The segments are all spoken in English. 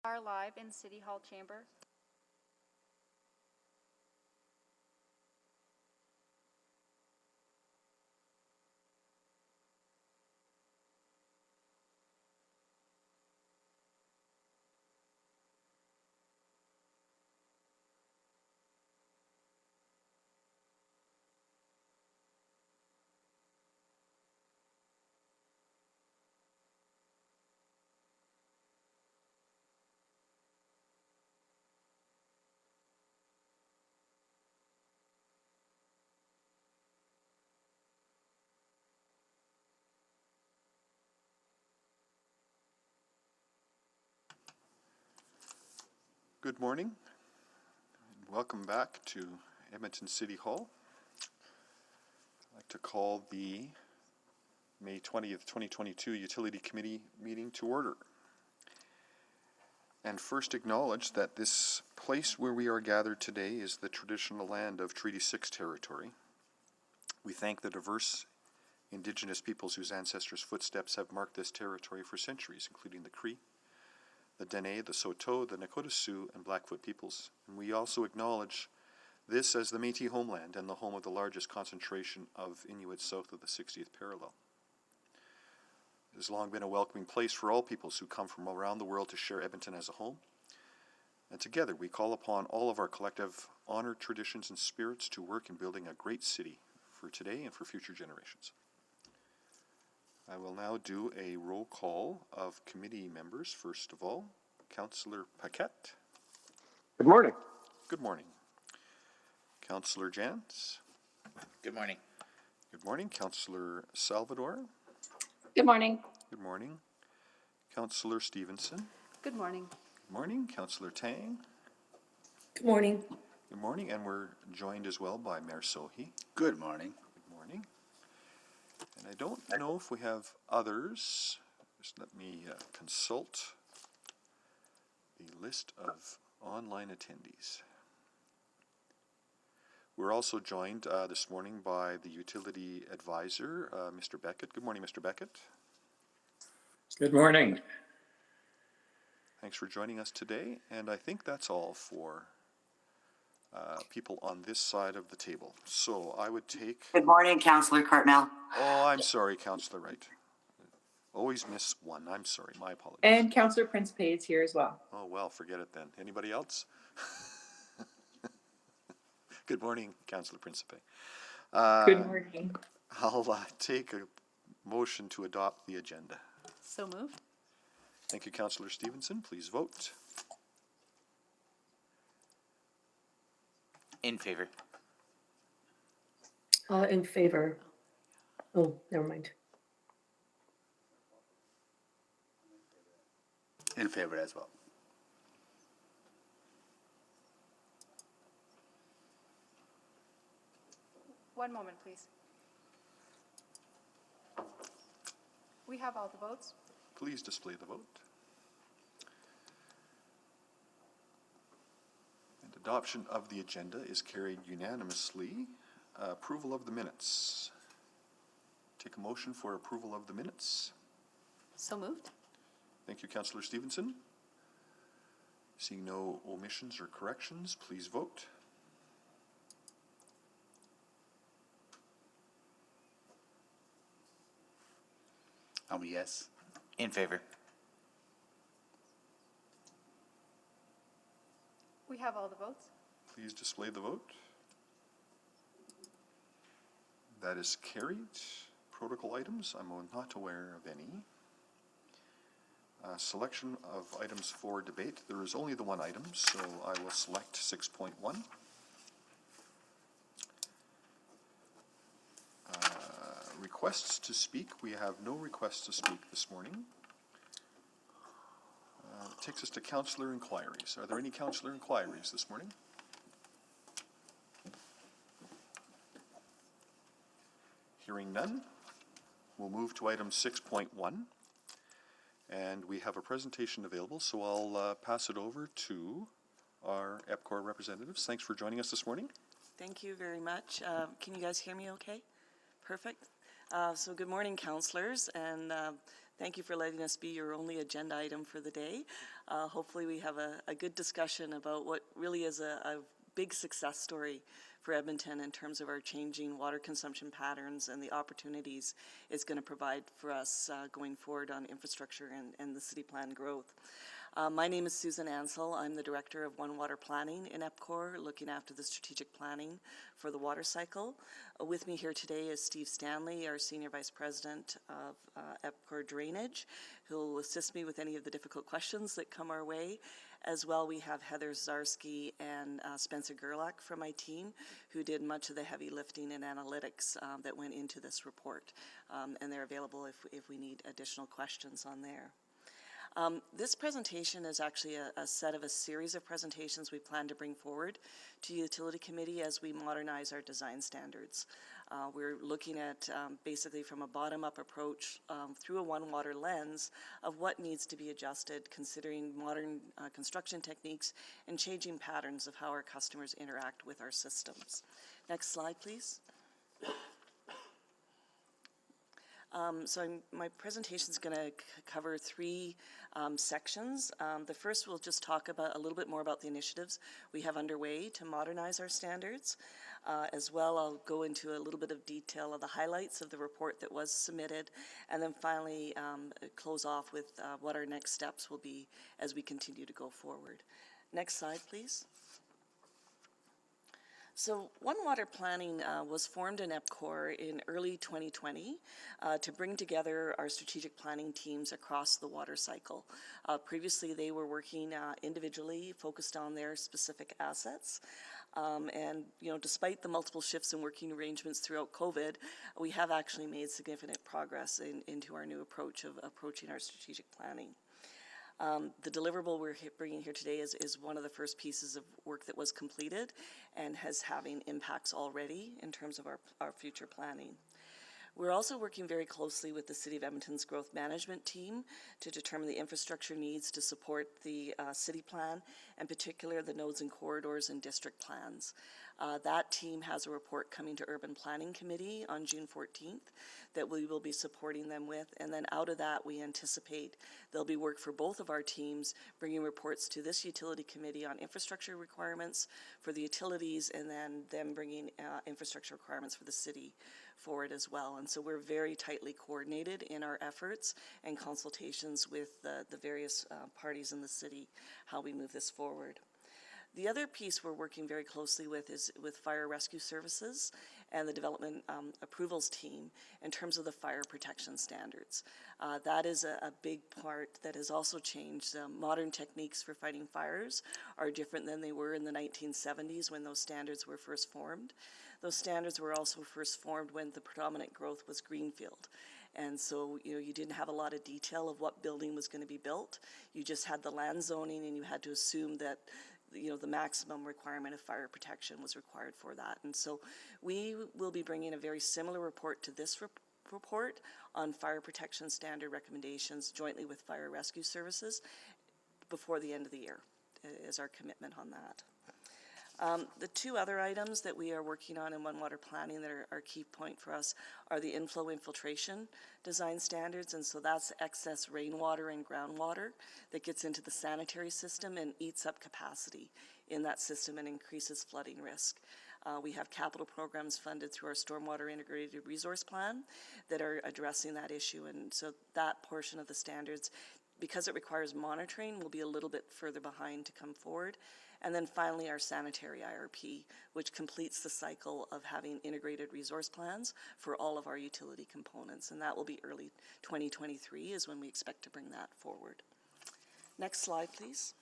Are live in City Hall chamber. Good morning, and welcome back to Edmonton City Hall. I'd like to call the May 20th, 2022 Utility Committee meeting to order. And first acknowledge that this place where we are gathered today is the traditional land of Treaty 6 territory. We thank the diverse Indigenous peoples whose ancestors' footsteps have marked this territory for centuries, including the Cree, the Dene, the Saulteaux, the Nakota Sioux, and Blackfoot peoples. And we also acknowledge this as the Métis homeland and the home of the largest concentration of Inuits south of the 60th parallel. It has long been a welcoming place for all peoples who come from around the world to share Edmonton as a home. And together we call upon all of our collective honored traditions and spirits to work in building a great city for today and for future generations. I will now do a roll call of committee members. First of all, Councillor Paquette. Good morning. Good morning. Councillor Jans. Good morning. Good morning. Councillor Salvador. Good morning. Good morning. Councillor Stevenson. Good morning. Good morning. Councillor Tang. Good morning. Good morning. And we're joined as well by Mayor Sohi. Good morning. Good morning. And I don't know if we have others. Just let me consult the list of online attendees. We're also joined this morning by the utility advisor, Mr. Beckett. Good morning, Mr. Beckett. Good morning. Thanks for joining us today. And I think that's all for people on this side of the table. So I would take... Good morning, Councillor Cartmel. Oh, I'm sorry, Councillor Wright. Always miss one. I'm sorry. My apologies. And Councillor Principe is here as well. Oh, well, forget it then. Anybody else? Good morning, Councillor Principe. Good morning. I'll take a motion to adopt the agenda. So moved. Thank you, Councillor Stevenson. Please vote. In favor. In favor. Oh, never mind. In favor as well. One moment, please. We have all the votes. Please display the vote. And adoption of the agenda is carried unanimously. Approval of the minutes. Take a motion for approval of the minutes. So moved. Thank you, Councillor Stevenson. Seeing no omissions or corrections, please vote. Yes. In favor. We have all the votes. Please display the vote. That is carried. Protocol items, I'm not aware of any. Selection of items for debate. There is only the one item, so I will select 6.1. Requests to speak. We have no requests to speak this morning. Takes us to councillor inquiries. Are there any councillor inquiries this morning? Hearing none, we'll move to item 6.1. And we have a presentation available, so I'll pass it over to our EPCOR representatives. Thanks for joining us this morning. Thank you very much. Can you guys hear me okay? Perfect. So good morning, councillors, and Thank you for letting us be your only agenda item for the day. Hopefully we have a good discussion about what really is a big success story for Edmonton in terms of our changing water consumption patterns and the opportunities it's going to provide for us going forward on infrastructure and the city plan growth. My name is Susan Ansell. I'm the Director of One Water Planning in EPCOR, looking after the strategic planning for the water cycle. With me here today is Steve Stanley, our Senior Vice President of EPCOR Drainage, who will assist me with any of the difficult questions that come our way. As well, we have Heather Zarski and Spencer Gerlach from my team, who did much of the heavy lifting and analytics that went into this report. And they're available if we need additional questions on there. This presentation is actually a set of a series of presentations we plan to bring forward to Utility Committee as we modernize our design standards. We're looking at basically from a bottom-up approach through a One Water lens of what needs to be adjusted considering modern construction techniques and changing patterns of how our customers interact with our systems. Next slide, please. My presentation is going to cover three sections. The first will just talk about a little bit more about the initiatives we have underway to modernize our standards. As well, I'll go into a little bit of detail of the highlights of the report that was submitted, and then finally close off with what our next steps will be as we continue to go forward. Next slide, please. So One Water Planning was formed in EPCOR in early 2020 to bring together our strategic planning teams across the water cycle. Previously, they were working individually, focused on their specific assets. And, you know, despite the multiple shifts in working arrangements throughout COVID, we have actually made significant progress into our new approach of approaching our strategic planning. The deliverable we're bringing here today is one of the first pieces of work that was completed and has having impacts already in terms of our future planning. We're also working very closely with the City of Edmonton's growth management team to determine the infrastructure needs to support the city plan, in particular the nodes and corridors and district plans. That team has a report coming to Urban Planning Committee on June 14th that we will be supporting them with, and then out of that we anticipate there'll be work for both of our teams bringing reports to this utility committee on infrastructure requirements for the utilities, and then them bringing infrastructure requirements for the city forward as well. And so we're very tightly coordinated in our efforts and consultations with the various parties in the city, how we move this forward. The other piece we're working very closely with is with Fire Rescue Services and the Development Approvals team in terms of the fire protection standards. That is a big part that has also changed. Modern techniques for fighting fires are different than they were in the 1970s when those standards were first formed. Those standards were also first formed when the predominant growth was greenfield. And so, you know, you didn't have a lot of detail of what building was going to be built. You just had the land zoning, and you had to assume that, you know, the maximum requirement of fire protection was required for that. And so we will be bringing a very similar report to this report on fire protection standard recommendations jointly with Fire Rescue Services before the end of the year is our commitment on that. The two other items that we are working on in One Water Planning that are key point for us are the Inflow Infiltration design standards, and so that's excess rainwater and groundwater that gets into the sanitary system and eats up capacity in that system and increases flooding risk. We have capital programs funded through our Stormwater Integrated Resource Plan that are addressing that issue, and so that portion of the standards, because it requires monitoring, will be a little bit further behind to come forward. And then finally, our sanitary IRP, which completes the cycle of having integrated resource plans for all of our utility components. And that will be early 2023 is when we expect to bring that forward. Next slide, please.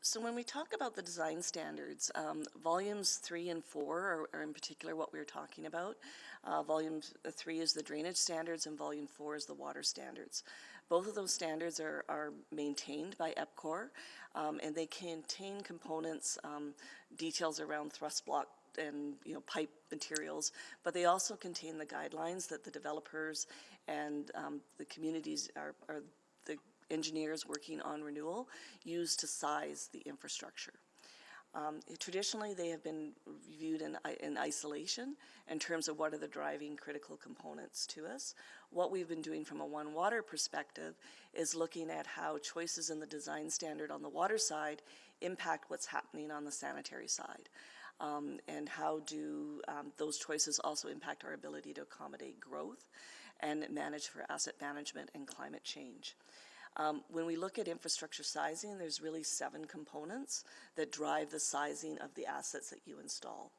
So when we talk about the design standards, volumes 3 and 4 are in particular what we're talking about. Volume 3 is the drainage standards and volume 4 is the water standards. Both of those standards are maintained by EPCOR, and they contain components, details around thrust block and, you know, pipe materials, but they also contain the guidelines that the developers and the communities are the engineers working on renewal use to size the infrastructure. Traditionally, they have been viewed in isolation in terms of what are the driving critical components to us. What we've been doing from a One Water perspective is looking at how choices in the design standard on the water side impact what's happening on the sanitary side. And how do those choices also impact our ability to accommodate growth and manage for asset management and climate change. When we look at infrastructure sizing, there's really 7 components that drive the sizing of the assets that you install.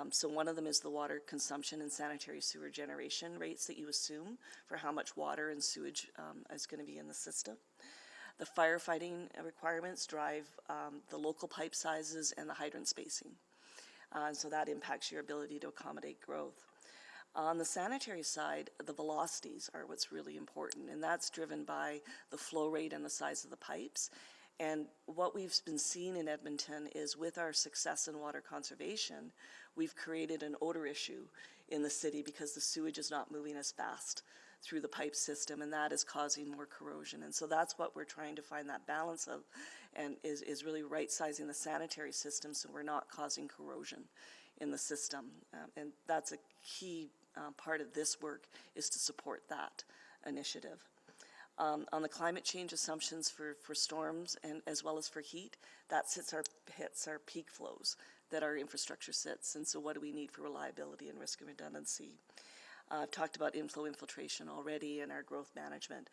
So one of them is the water consumption and sanitary sewer generation rates that you assume for how much water and sewage is going to be in the system. The firefighting requirements drive the local pipe sizes and the hydrant spacing. So that impacts your ability to accommodate growth. On the sanitary side, the velocities are what's really important, and that's driven by the flow rate and the size of the pipes. And what we've been seeing in Edmonton is with our success in water conservation, we've created an odor issue in the city because the sewage is not moving as fast through the pipe system, and that is causing more corrosion. And so that's what we're trying to find that balance of, and is really right-sizing the sanitary system so we're not causing corrosion in the system. And that's a key part of this work, is to support that initiative. On the climate change assumptions for storms and as well as for heat, that hits our peak flows that our infrastructure sits. And so what do we need for reliability and risk and redundancy? I've talked about inflow infiltration already and our growth management,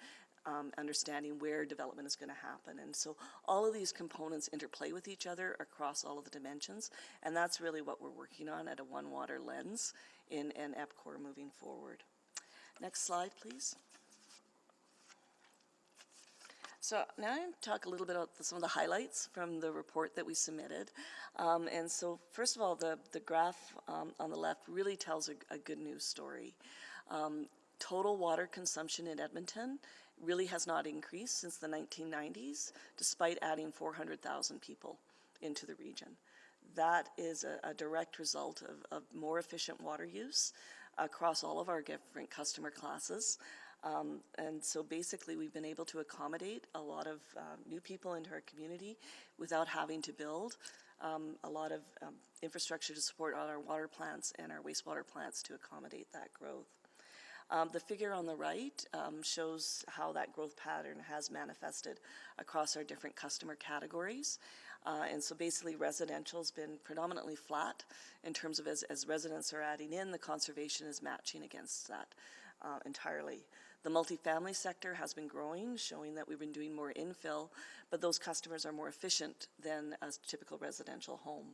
understanding where development is going to happen. And so all of these components interplay with each other across all of the dimensions, and that's really what we're working on at a One Water lens in EPCOR moving forward. Next slide, please. So now I'm going to talk a little bit about some of the highlights from the report that we submitted. And so first of all, the graph on the left really tells a good news story. Total water consumption in Edmonton really has not increased since the 1990s, despite adding 400,000 people into the region. That is a direct result of more efficient water use across all of our different customer classes. And so basically we've been able to accommodate a lot of new people into our community without having to build a lot of infrastructure to support all our water plants and our wastewater plants to accommodate that growth. The figure on the right shows how that growth pattern has manifested across our different customer categories. And so basically residential has been predominantly flat in terms of as residents are adding in, the conservation is matching against that entirely. The multifamily sector has been growing, showing that we've been doing more infill, but those customers are more efficient than a typical residential home.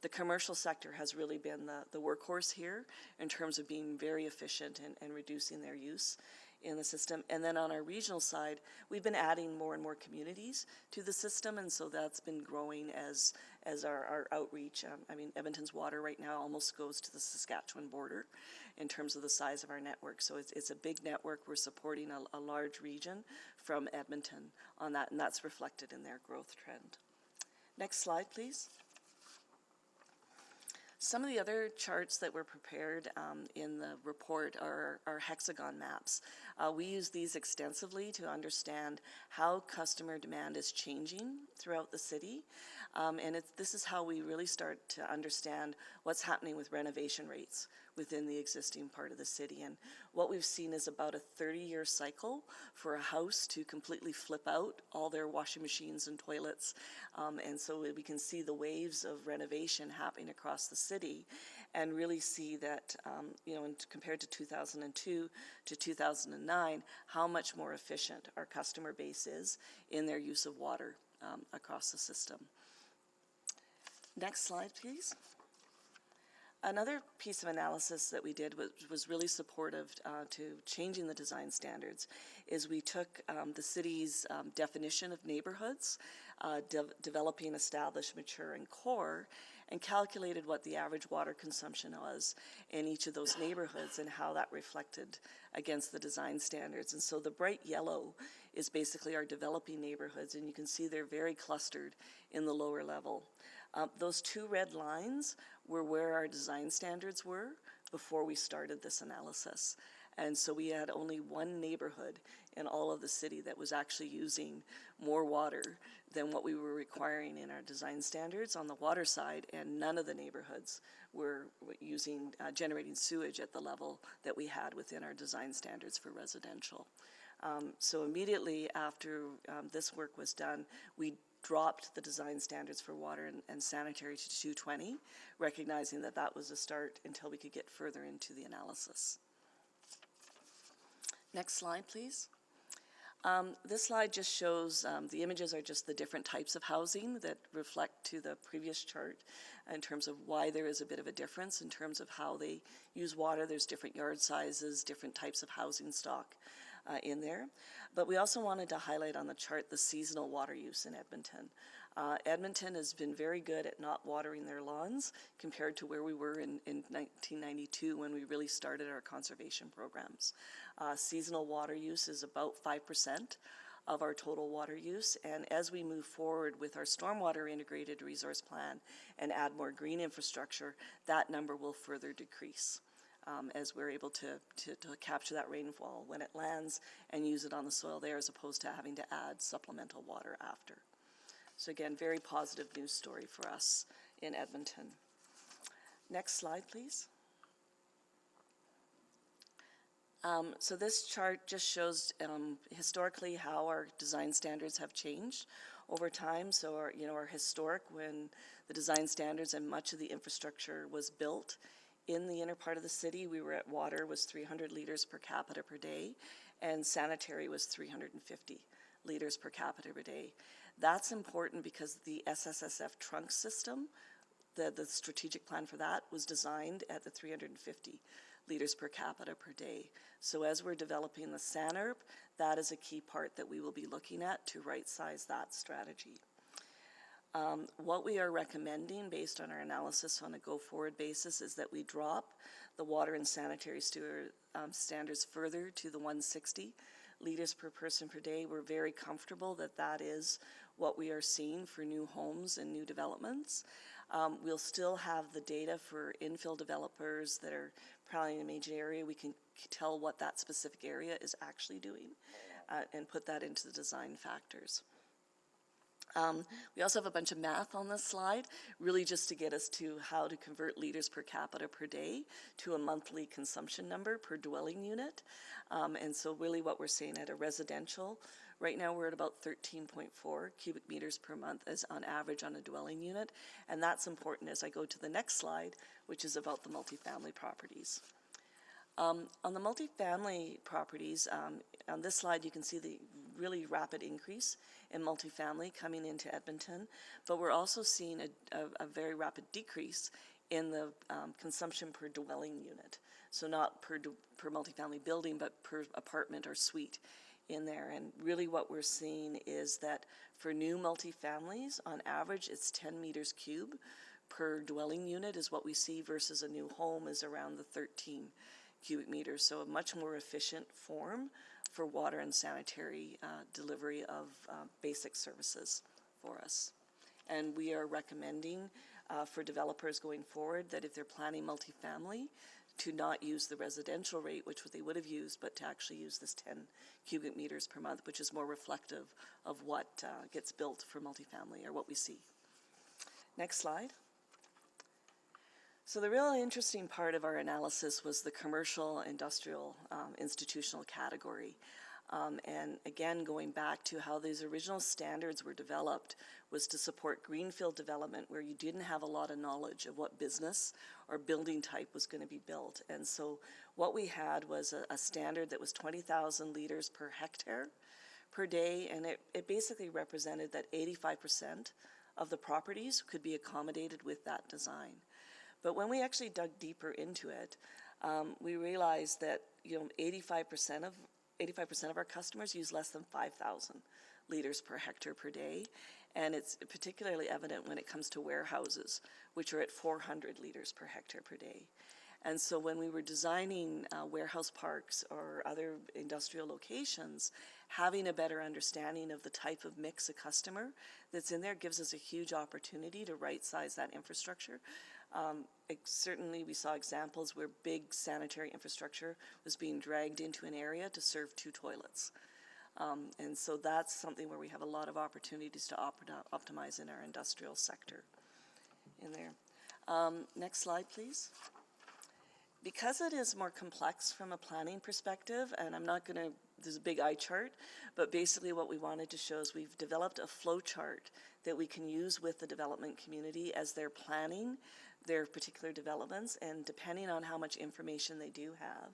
The commercial sector has really been the workhorse here in terms of being very efficient and reducing their use in the system. And then on our regional side, we've been adding more and more communities to the system, and so that's been growing as our outreach. I mean, Edmonton's water right now almost goes to the Saskatchewan border in terms of the size of our network. So it's a big network. We're supporting a large region from Edmonton on that, and that's reflected in their growth trend. Next slide, please. Some of the other charts that were prepared in the report are Hexagon Maps. We use these extensively to understand how customer demand is changing throughout the city. And this is how we really start to understand what's happening with renovation rates within the existing part of the city. And what we've seen is about a 30-year cycle for a house to completely flip out all their washing machines and toilets. And so we can see the waves of renovation happening across the city and really see that, compared to 2002 to 2009, how much more efficient our customer base is in their use of water across the system. Next slide, please. Another piece of analysis that we did was really supportive to changing the design standards is we took the city's definition of neighborhoods, developing, established, mature, and core, and calculated what the average water consumption was in each of those neighborhoods and how that reflected against the design standards. And so the bright yellow is basically our developing neighborhoods, and you can see they're very clustered in the lower level. Those two red lines were where our design standards were before we started this analysis. And so we had only one neighborhood in all of the city that was actually using more water than what we were requiring in our design standards on the water side, and none of the neighborhoods were using, generating sewage at the level that we had within our design standards for residential. So immediately after this work was done, we dropped the design standards for water and sanitary to 220, recognizing that that was a start until we could get further into the analysis. Next slide, please. This slide just shows, the images are just the different types of housing that reflect to the previous chart in terms of why there is a bit of a difference in terms of how they use water. There's different yard sizes, different types of housing stock in there. But we also wanted to highlight on the chart the seasonal water use in Edmonton. Edmonton has been very good at not watering their lawns compared to where we were in 1992 when we really started our conservation programs. Seasonal water use is about 5% of our total water use, and as we move forward with our stormwater integrated resource plan and add more green infrastructure, that number will further decrease. As we're able to capture that rainfall when it lands and use it on the soil there, as opposed to having to add supplemental water after. So again, very positive news story for us in Edmonton. Next slide, please. So this chart just shows historically how our design standards have changed over time. So our historic, when the design standards and much of the infrastructure was built in the inner part of the city, we were at water was 300 liters per capita per day, and sanitary was 350 liters per capita per day. That's important because the SSSF trunk system, the strategic plan for that, was designed at the 350 liters per capita per day. So as we're developing the SANRP, that is a key part that we will be looking at to right-size that strategy. What we are recommending based on our analysis on a go-forward basis is that we drop the water and sanitary standards further to the 160 liters per person per day. We're very comfortable that that is what we are seeing for new homes and new developments. We'll still have the data for infill developers that are probably in a major area. We can tell what that specific area is actually doing and put that into the design factors. We also have a bunch of math on this slide, really just to get us to how to convert liters per capita per day to a monthly consumption number per dwelling unit. And so really what we're seeing at a residential, right now we're at about 13.4 cubic meters per month as on average on a dwelling unit. And that's important as I go to the next slide, which is about the multifamily properties. On the multifamily properties, on this slide you can see the really rapid increase in multifamily coming into Edmonton, but we're also seeing a very rapid decrease in the consumption per dwelling unit. So not per multifamily building, but per apartment or suite in there. And really what we're seeing is that for new multifamilies, on average, it's 10 meters cube per dwelling unit is what we see, versus a new home is around the 13 cubic meters. So a much more efficient form for water and sanitary delivery of basic services for us. And we are recommending for developers going forward that if they're planning multifamily, to not use the residential rate, which they would have used, but to actually use this 10 cubic meters per month, which is more reflective of what gets built for multifamily or what we see. Next slide. So the really interesting part of our analysis was the commercial, industrial, institutional category. And again, going back to how these original standards were developed was to support greenfield development where you didn't have a lot of knowledge of what business or building type was going to be built. And so what we had was a standard that was 20,000 liters per hectare per day, and it basically represented that 85% of the properties could be accommodated with that design. But when we actually dug deeper into it, we realized that 85% of our customers use less than 5,000 liters per hectare per day, and it's particularly evident when it comes to warehouses, which are at 400 liters per hectare per day. And so when we were designing warehouse parks or other industrial locations, having a better understanding of the type of mix of customer that's in there gives us a huge opportunity to right-size that infrastructure. Certainly we saw examples where big sanitary infrastructure was being dragged into an area to serve 2 toilets. And so that's something where we have a lot of opportunities to optimize in our industrial sector in there. Next slide, please. Because it is more complex from a planning perspective, and I'm not going to, there's a big eye chart, but basically what we wanted to show is we've developed a flow chart that we can use with the development community as they're planning their particular developments, and depending on how much information they do have.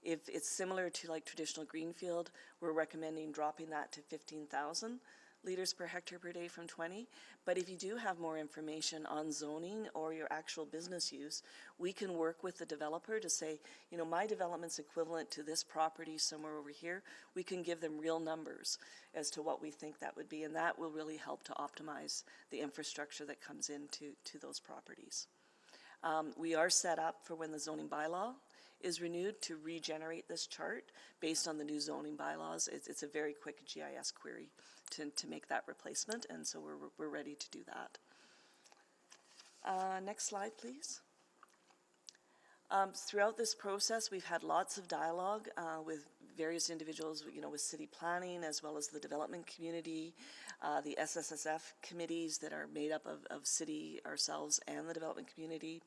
If it's similar to like traditional greenfield, we're recommending dropping that to 15,000 liters per hectare per day from 20. But if you do have more information on zoning or your actual business use, we can work with the developer to say, you know, my development's equivalent to this property somewhere over here. We can give them real numbers as to what we think that would be, and that will really help to optimize the infrastructure that comes into those properties. We are set up for when the zoning bylaw is renewed to regenerate this chart based on the new zoning bylaws. It's a very quick GIS query to make that replacement, and so we're ready to do that. Next slide, please. Throughout this process, we've had lots of dialogue with various individuals, you know, with city planning as well as the development community, the SSSF committees that are made up of city, ourselves, and the development community.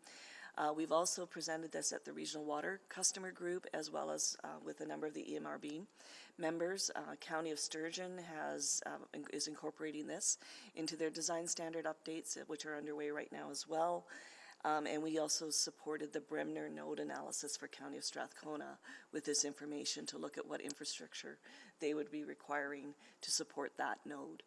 We've also presented this at the Regional Water Customer Group as well as with a number of the EMRB members. County of Sturgeon is incorporating this into their design standard updates, which are underway right now as well. And we also supported the Bremner node analysis for County of Strathcona with this information to look at what infrastructure they would be requiring to support that node.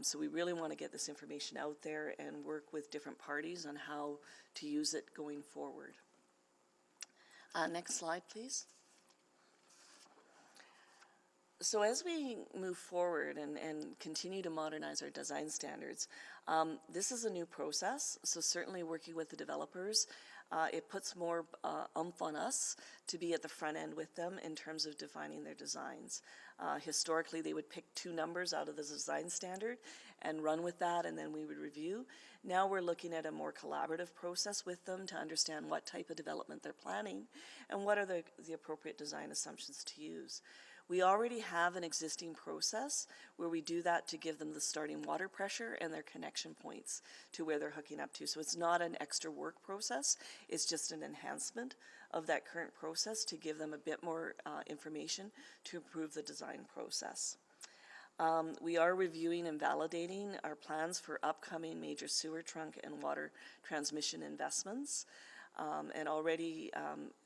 So we really want to get this information out there and work with different parties on how to use it going forward. Next slide, please. So as we move forward and continue to modernize our design standards, this is a new process, so certainly working with the developers, it puts more oomph on us to be at the front end with them in terms of defining their designs. Historically, they would pick 2 numbers out of the design standard and run with that, and then we would review. Now we're looking at a more collaborative process with them to understand what type of development they're planning and what are the appropriate design assumptions to use. We already have an existing process where we do that to give them the starting water pressure and their connection points to where they're hooking up to. So it's not an extra work process, it's just an enhancement of that current process to give them a bit more information to improve the design process. We are reviewing and validating our plans for upcoming major sewer trunk and water transmission investments. And already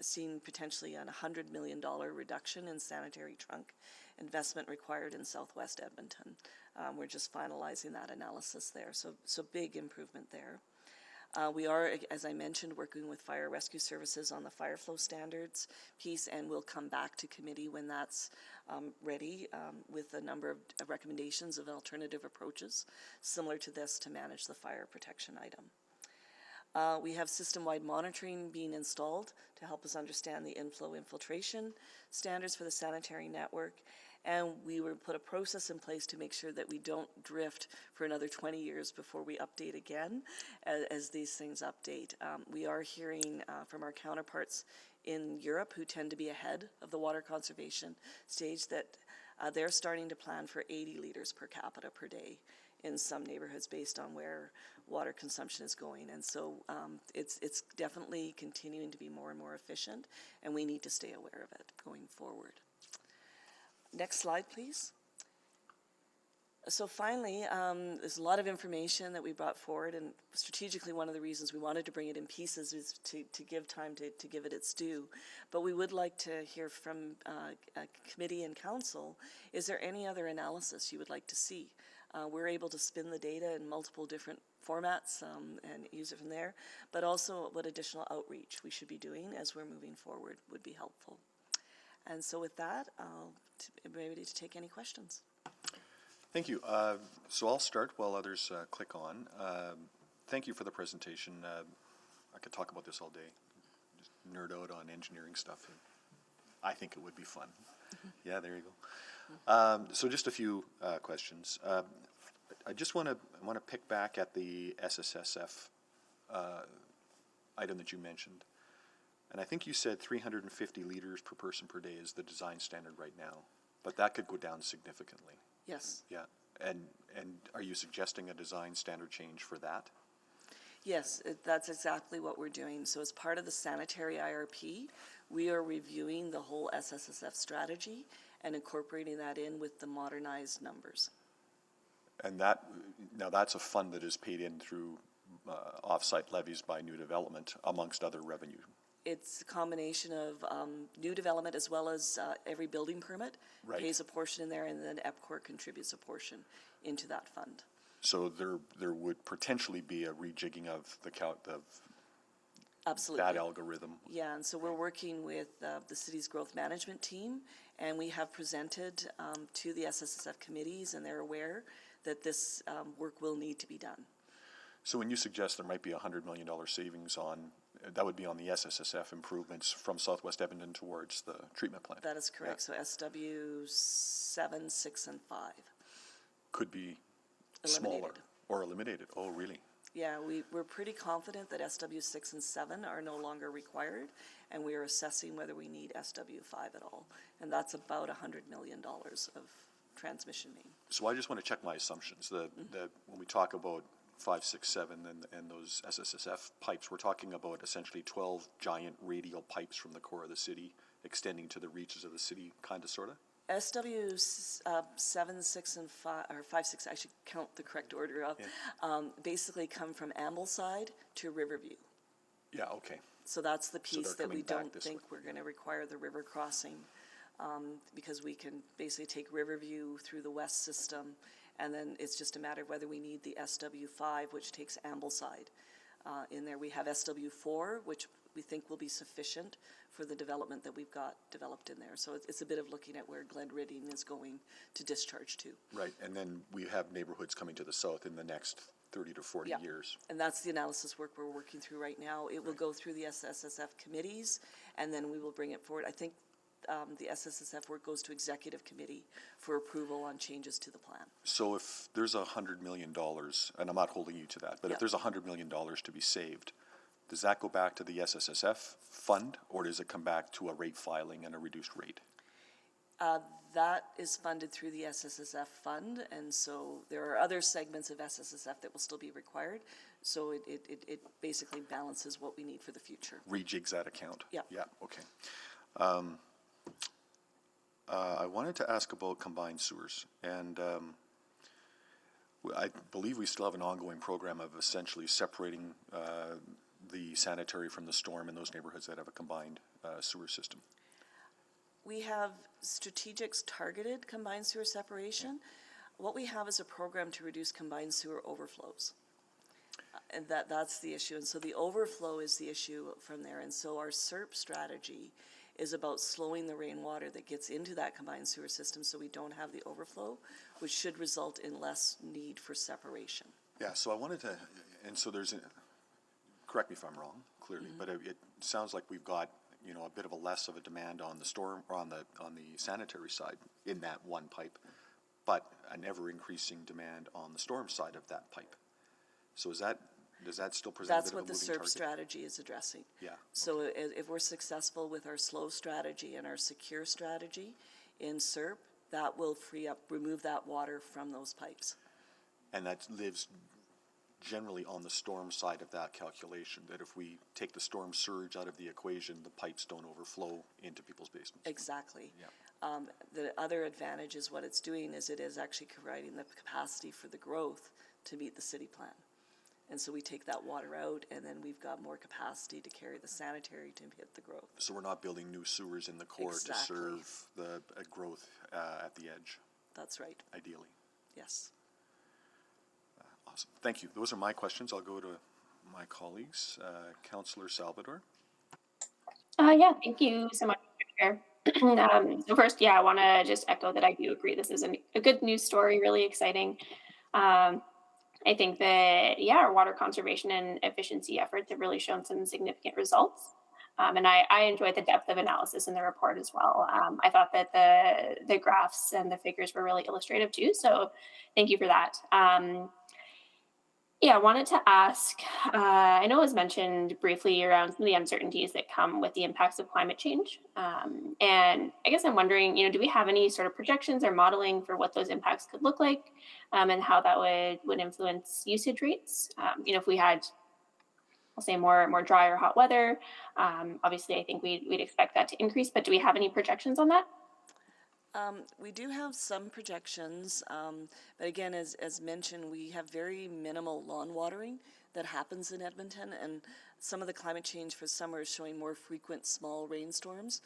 seen potentially a $100 million reduction in sanitary trunk investment required in southwest Edmonton. We're just finalizing that analysis there, so big improvement there. We are, as I mentioned, working with fire rescue services on the fire flow standards piece, and we'll come back to committee when that's ready with a number of recommendations of alternative approaches similar to this to manage the fire protection item. We have system-wide monitoring being installed to help us understand the inflow infiltration standards for the sanitary network, and we will put a process in place to make sure that we don't drift for another 20 years before we update again as these things update. We are hearing from our counterparts in Europe who tend to be ahead of the water conservation stage that they're starting to plan for 80 liters per capita per day in some neighborhoods based on where water consumption is going. And so it's definitely continuing to be more and more efficient, and we need to stay aware of it going forward. Next slide, please. So finally, there's a lot of information that we brought forward, and strategically one of the reasons we wanted to bring it in pieces is to give time to give it its due. But we would like to hear from committee and council, is there any other analysis you would like to see? We're able to spin the data in multiple different formats and use it from there, but also what additional outreach we should be doing as we're moving forward would be helpful. And so with that, I'll be ready to take any questions. Thank you. So I'll start while others click on. Thank you for the presentation. I could talk about this all day, just nerd out on engineering stuff. I think it would be fun. Yeah, there you go. So just a few questions. I just want to pick back at the SSSF item that you mentioned, and I think you said 350 liters per person per day is the design standard right now. But that could go down significantly. Yes. Yeah. And are you suggesting a design standard change for that? Yes, that's exactly what we're doing. So as part of the sanitary IRP, we are reviewing the whole SSSF strategy and incorporating that in with the modernized numbers. And now that's a fund that is paid in through off-site levies by new development, amongst other revenue. It's a combination of new development as well as every building permit Right. pays a portion in there, and then EPCOR contributes a portion into that fund. So there would potentially be a rejigging of the count of Absolutely. that algorithm. Yeah, and so we're working with the city's growth management team, and we have presented to the SSSF committees, and they're aware that this work will need to be done. So when you suggest there might be $100 million savings that would be on the SSSF improvements from Southwest Edmonton towards the treatment plant? That is correct. So SW 7, 6, and 5. Could be smaller Eliminated. or eliminated. Oh, really? Yeah, we're pretty confident that SW 6 and 7 are no longer required, and we are assessing whether we need SW 5 at all. And that's about $100 million of transmission main. So I just want to check my assumptions. When we talk about 5, 6, 7 and those SSSF pipes, we're talking about essentially 12 giant radial pipes from the core of the city extending to the reaches of the city, kind of, sort of? SW 7, 6, and 5, or 5, 6, I should count the correct order up, basically come from Ambleside to Riverview. Yeah, okay. So that's the So piece they're that we coming back don't this think way. we're gonna require the river crossing, because we can basically take Riverview through the west system, and then it's just a matter of whether we need the SW 5, which takes Ambleside. In there, we have SW 4, which we think will be sufficient for the development that we've got developed in there. So it's a bit of looking at where Glenridding is going to discharge to. Right, and then we have neighborhoods coming to the south in the next 30 to 40 Yeah. years. And that's the analysis work we're working through right now. It will go through the SSSF committees, and then we will bring it forward. I think the SSSF work goes to executive committee for approval on changes to the plan. So if there's $100 million, and I'm not holding you to that, but Yeah. if there's $100 million to be saved, does that go back to the SSSF fund, or does it come back to a rate filing and a reduced rate? That is funded through the SSSF fund, and so there are other segments of SSSF that will still be required. So it basically balances what we need for the future. Rejigs that account? Yeah. Yeah, okay. I wanted to ask about combined sewers, and I believe we still have an ongoing program of essentially separating the sanitary from the storm in those neighborhoods that have a combined sewer system. We have strategics targeted combined sewer separation. What we have is a program to reduce combined sewer overflows. And that's the issue. And so the overflow is the issue from there. And so our SERP strategy is about slowing the rainwater that gets into that combined sewer system so we don't have the overflow, which should result in less need for separation. Yeah, so I wanted to, and so correct me if I'm wrong, clearly, but it sounds like we've got, a bit of a less of a demand on the storm, or on the sanitary side in that one pipe, but an ever-increasing demand on the storm side of that pipe. So does that still present a That's bit of what a the moving SERP target? strategy is addressing. Yeah. So if we're successful with our slow strategy and our secure strategy in SERP, that will remove that water from those pipes. And that lives generally on the storm side of that calculation, that if we take the storm surge out of the equation, the pipes don't overflow into people's basements. Exactly. Yeah. The other advantage is what it's doing is it is actually providing the capacity for the growth to meet the city plan. And so we take that water out, and then we've got more capacity to carry the sanitary to hit the growth. So we're not building new sewers in the core to Exactly. serve the growth at the edge, That's right, ideally. yes. Awesome. Thank you. Those are my questions. I'll go to my colleagues. Councillor Salvador. Yeah, thank you so much, Chair. So first, I want to just echo that I do agree. This is a good news story, really exciting. I think that, our water conservation and efficiency efforts have really shown some significant results. And I enjoyed the depth of analysis in the report as well. I thought that the graphs and the figures were really illustrative too. So thank you for that. Yeah, I wanted to ask, I know it was mentioned briefly around some of the uncertainties that come with the impacts of climate change. And I guess I'm wondering, do we have any sort of projections or modeling for what those impacts could look like, and how that would influence usage rates? If we had, I'll say more dry or hot weather, obviously I think we'd expect that to increase, but do we have any projections on that? We do have some projections, but again, as mentioned, we have very minimal lawn watering that happens in Edmonton, and some of the climate change for summer is showing more frequent small rainstorms,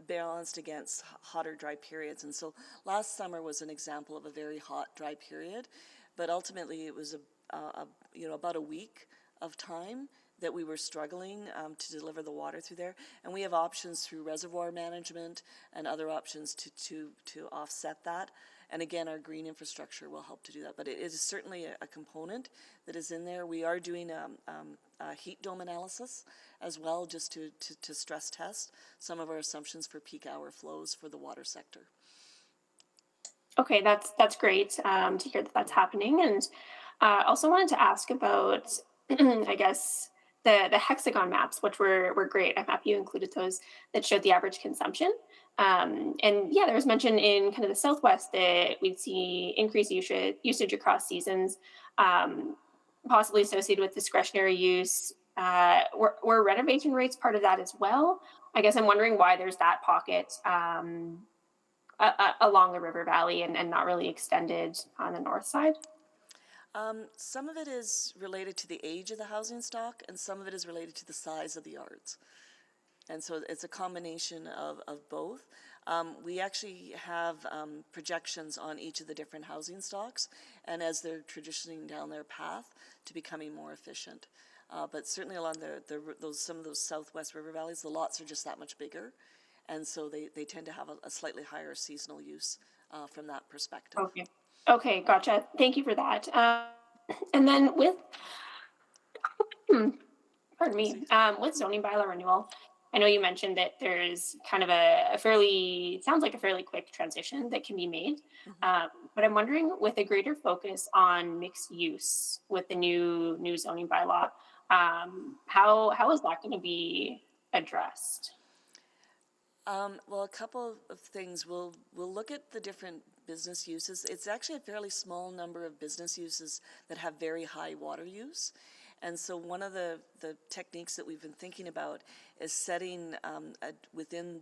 balanced against hotter, dry periods. And so last summer was an example of a very hot, dry period, but ultimately it was about a week of time that we were struggling to deliver the water through there. And we have options through reservoir management and other options to offset that. And again, our green infrastructure will help to do that. But it is certainly a component that is in there. We are doing a heat dome analysis as well, just to stress test some of our assumptions for peak hour flows for the water sector. Okay, that's great to hear that that's happening. And also wanted to ask about, I guess, the Hexagon Maps, which were great. I'm happy you included those that showed the average consumption. And yeah, there was mention in kind of the Southwest that we'd see increased usage across seasons, possibly associated with discretionary use. Were renovation rates part of that as well? I guess I'm wondering why there's that pocket along the river valley and not really extended on the north side. Some of it is related to the age of the housing stock, and some of it is related to the size of the yards. And so it's a combination of both. We actually have projections on each of the different housing stocks, and as they're transitioning down their path to becoming more efficient. But certainly along some of those southwest river valleys, the lots are just that much bigger, and so they tend to have a slightly higher seasonal use from that perspective. Okay, gotcha. Thank you for that. And then with, pardon me, with zoning bylaw renewal, I know you mentioned that there's kind of sounds like a fairly quick transition that can be made. But I'm wondering, with a greater focus on mixed use with the new zoning bylaw, how is that going to be addressed? Well, a couple of things. We'll look at the different business uses. It's actually a fairly small number of business uses that have very high water use. And so one of the techniques that we've been thinking about is setting within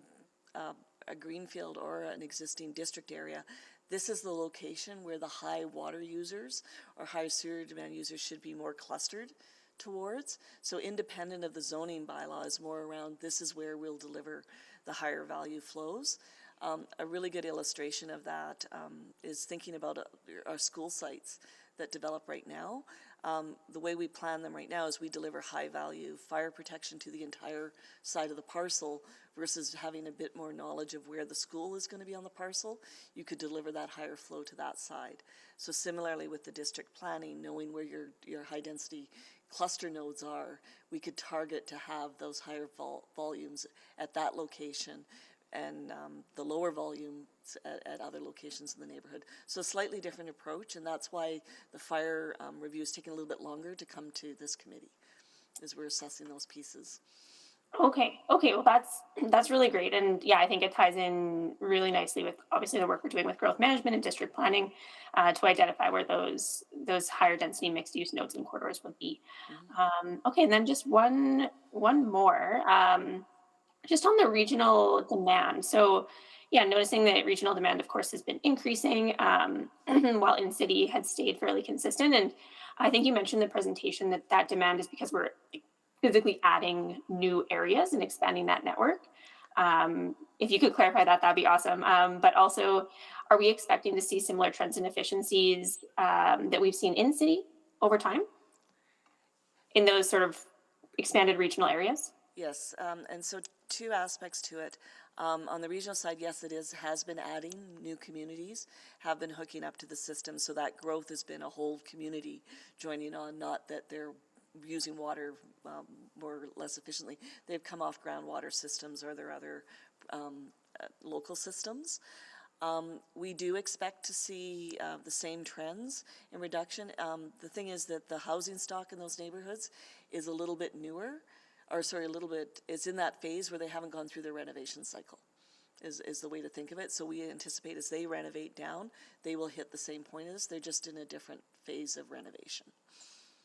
a greenfield or an existing district area, this is the location where the high water users or high sewer demand users should be more clustered towards. So independent of the zoning bylaw is more around, this is where we'll deliver the higher value flows. A really good illustration of that is thinking about our school sites that develop right now. The way we plan them right now is we deliver high value fire protection to the entire side of the parcel versus having a bit more knowledge of where the school is going to be on the parcel. You could deliver that higher flow to that side. So similarly with the district planning, knowing where your high density cluster nodes are, we could target to have those higher volumes at that location and the lower volumes at other locations in the neighborhood. So a slightly different approach, and that's why the fire review is taking a little bit longer to come to this committee, as we're assessing those pieces. Okay, well that's really great, and yeah, I think it ties in really nicely with obviously the work we're doing with growth management and district planning to identify where those higher density mixed use nodes and corridors would be. Okay, and then just one more. Just on the regional demand. So yeah, noticing that regional demand, of course, has been increasing while in-city had stayed fairly consistent. And I think you mentioned in the presentation that demand is because we're physically adding new areas and expanding that network. If you could clarify that, that'd be awesome. But also, are we expecting to see similar trends and efficiencies that we've seen in-city over time in those sort of expanded regional areas? Yes, and so two aspects to it. On the regional side, yes, has been adding new communities, have been hooking up to the system. So that growth has been a whole community joining on, not that they're using water more or less efficiently. They've come off groundwater systems or their other local systems. We do expect to see the same trends in reduction. The thing is that the housing stock in those neighborhoods is a little bit newer, or sorry, a little bit, it's in that phase where they haven't gone through their renovation cycle, is the way to think of it. So we anticipate as they renovate down, they will hit the same point as, they're just in a different phase of renovation.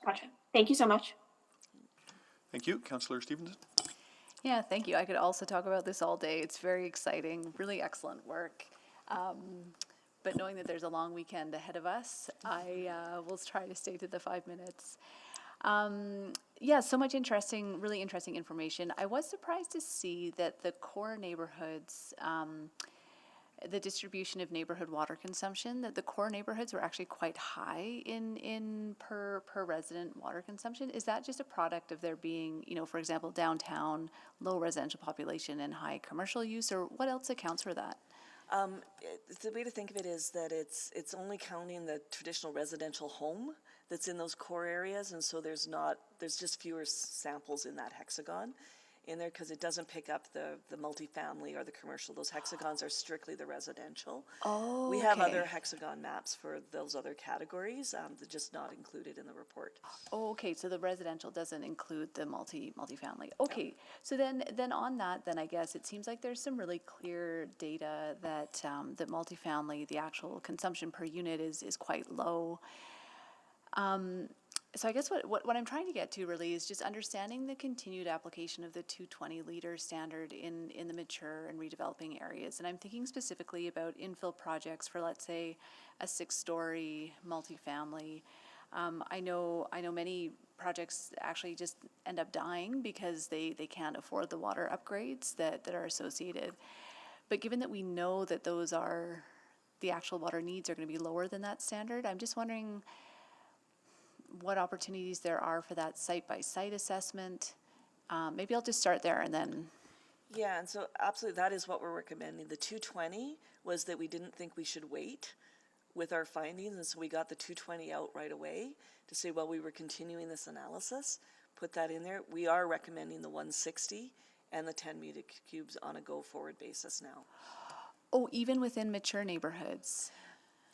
Gotcha. Thank you so much. Thank you. Councillor Stevenson? Yeah, thank you. I could also talk about this all day. It's very exciting, really excellent work. But knowing that there's a long weekend ahead of us, I will try to stay to the 5 minutes. Yeah, so much really interesting information. I was surprised to see that the core neighborhoods, the distribution of neighborhood water consumption, that the core neighborhoods were actually quite high in per resident water consumption. Is that just a product of there being, for example, downtown, low residential population and high commercial use, or what else accounts for that? The way to think of it is that it's only counting the traditional residential home that's in those core areas, and so there's just fewer samples in that hexagon in there, because it doesn't pick up the multifamily or the commercial. Those hexagons are strictly the residential. Oh, We have okay. other hexagon maps for those other categories, they're just not included in the report. Oh, okay, so the residential doesn't include the multifamily. Okay, so then on that, then I guess it seems like there's some really clear data that that multifamily, the actual consumption per unit is quite low. So I guess what I'm trying to get to really is just understanding the continued application of the 220 liter standard in the mature and redeveloping areas. And I'm thinking specifically about infill projects for, let's say, a 6-story multifamily. I know many projects actually just end up dying because they can't afford the water upgrades that are associated. But given that we know that the actual water needs are going to be lower than that standard, I'm just wondering what opportunities there are for that site-by-site assessment. Maybe I'll just start there and then. Yeah, and so absolutely, that is what we're recommending. The 220 was that we didn't think we should wait with our findings, and so we got the 220 out right away to say, well, we were continuing this analysis, put that in there. We are recommending the 160 and the 10 meter cubes on a go-forward basis now. Oh, even within mature neighborhoods?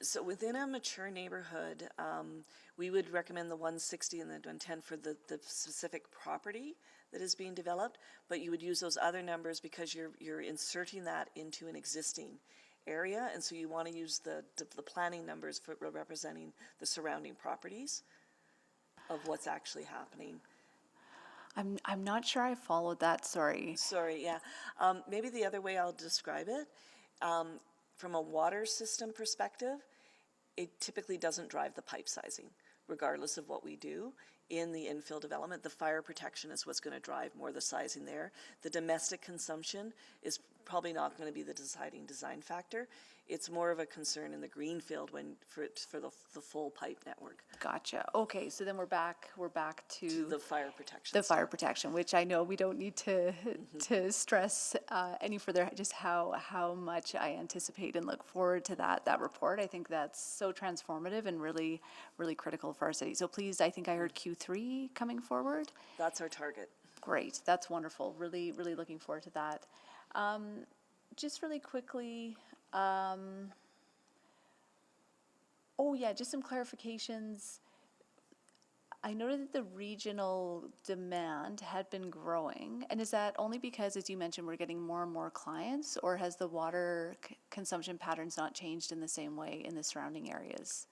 So within a mature neighborhood, we would recommend the 160 and the 110 for the specific property that is being developed, but you would use those other numbers because you're inserting that into an existing area, and so you want to use the planning numbers for representing the surrounding properties of what's actually happening. I'm not sure I followed that, sorry. Sorry, yeah. Maybe the other way I'll describe it, from a water system perspective, it typically doesn't drive the pipe sizing, regardless of what we do in the infill development. The fire protection is what's going to drive more the sizing there. The domestic consumption is probably not going to be the deciding design factor. It's more of a concern in the greenfield for the full pipe network. Gotcha. Okay, so then we're back to The fire protection. the fire protection, which I know we don't need to stress any further, just how much I anticipate and look forward to that report. I think that's so transformative and really, really critical for our city. So please, I think I heard Q3 coming forward. That's our target. Great, that's wonderful. Really, really looking forward to that. Just really quickly, just some clarifications. I noted that the regional demand had been growing, and is that only because, as you mentioned, we're getting more and more clients, or has the water consumption patterns not changed in the same way in the surrounding areas?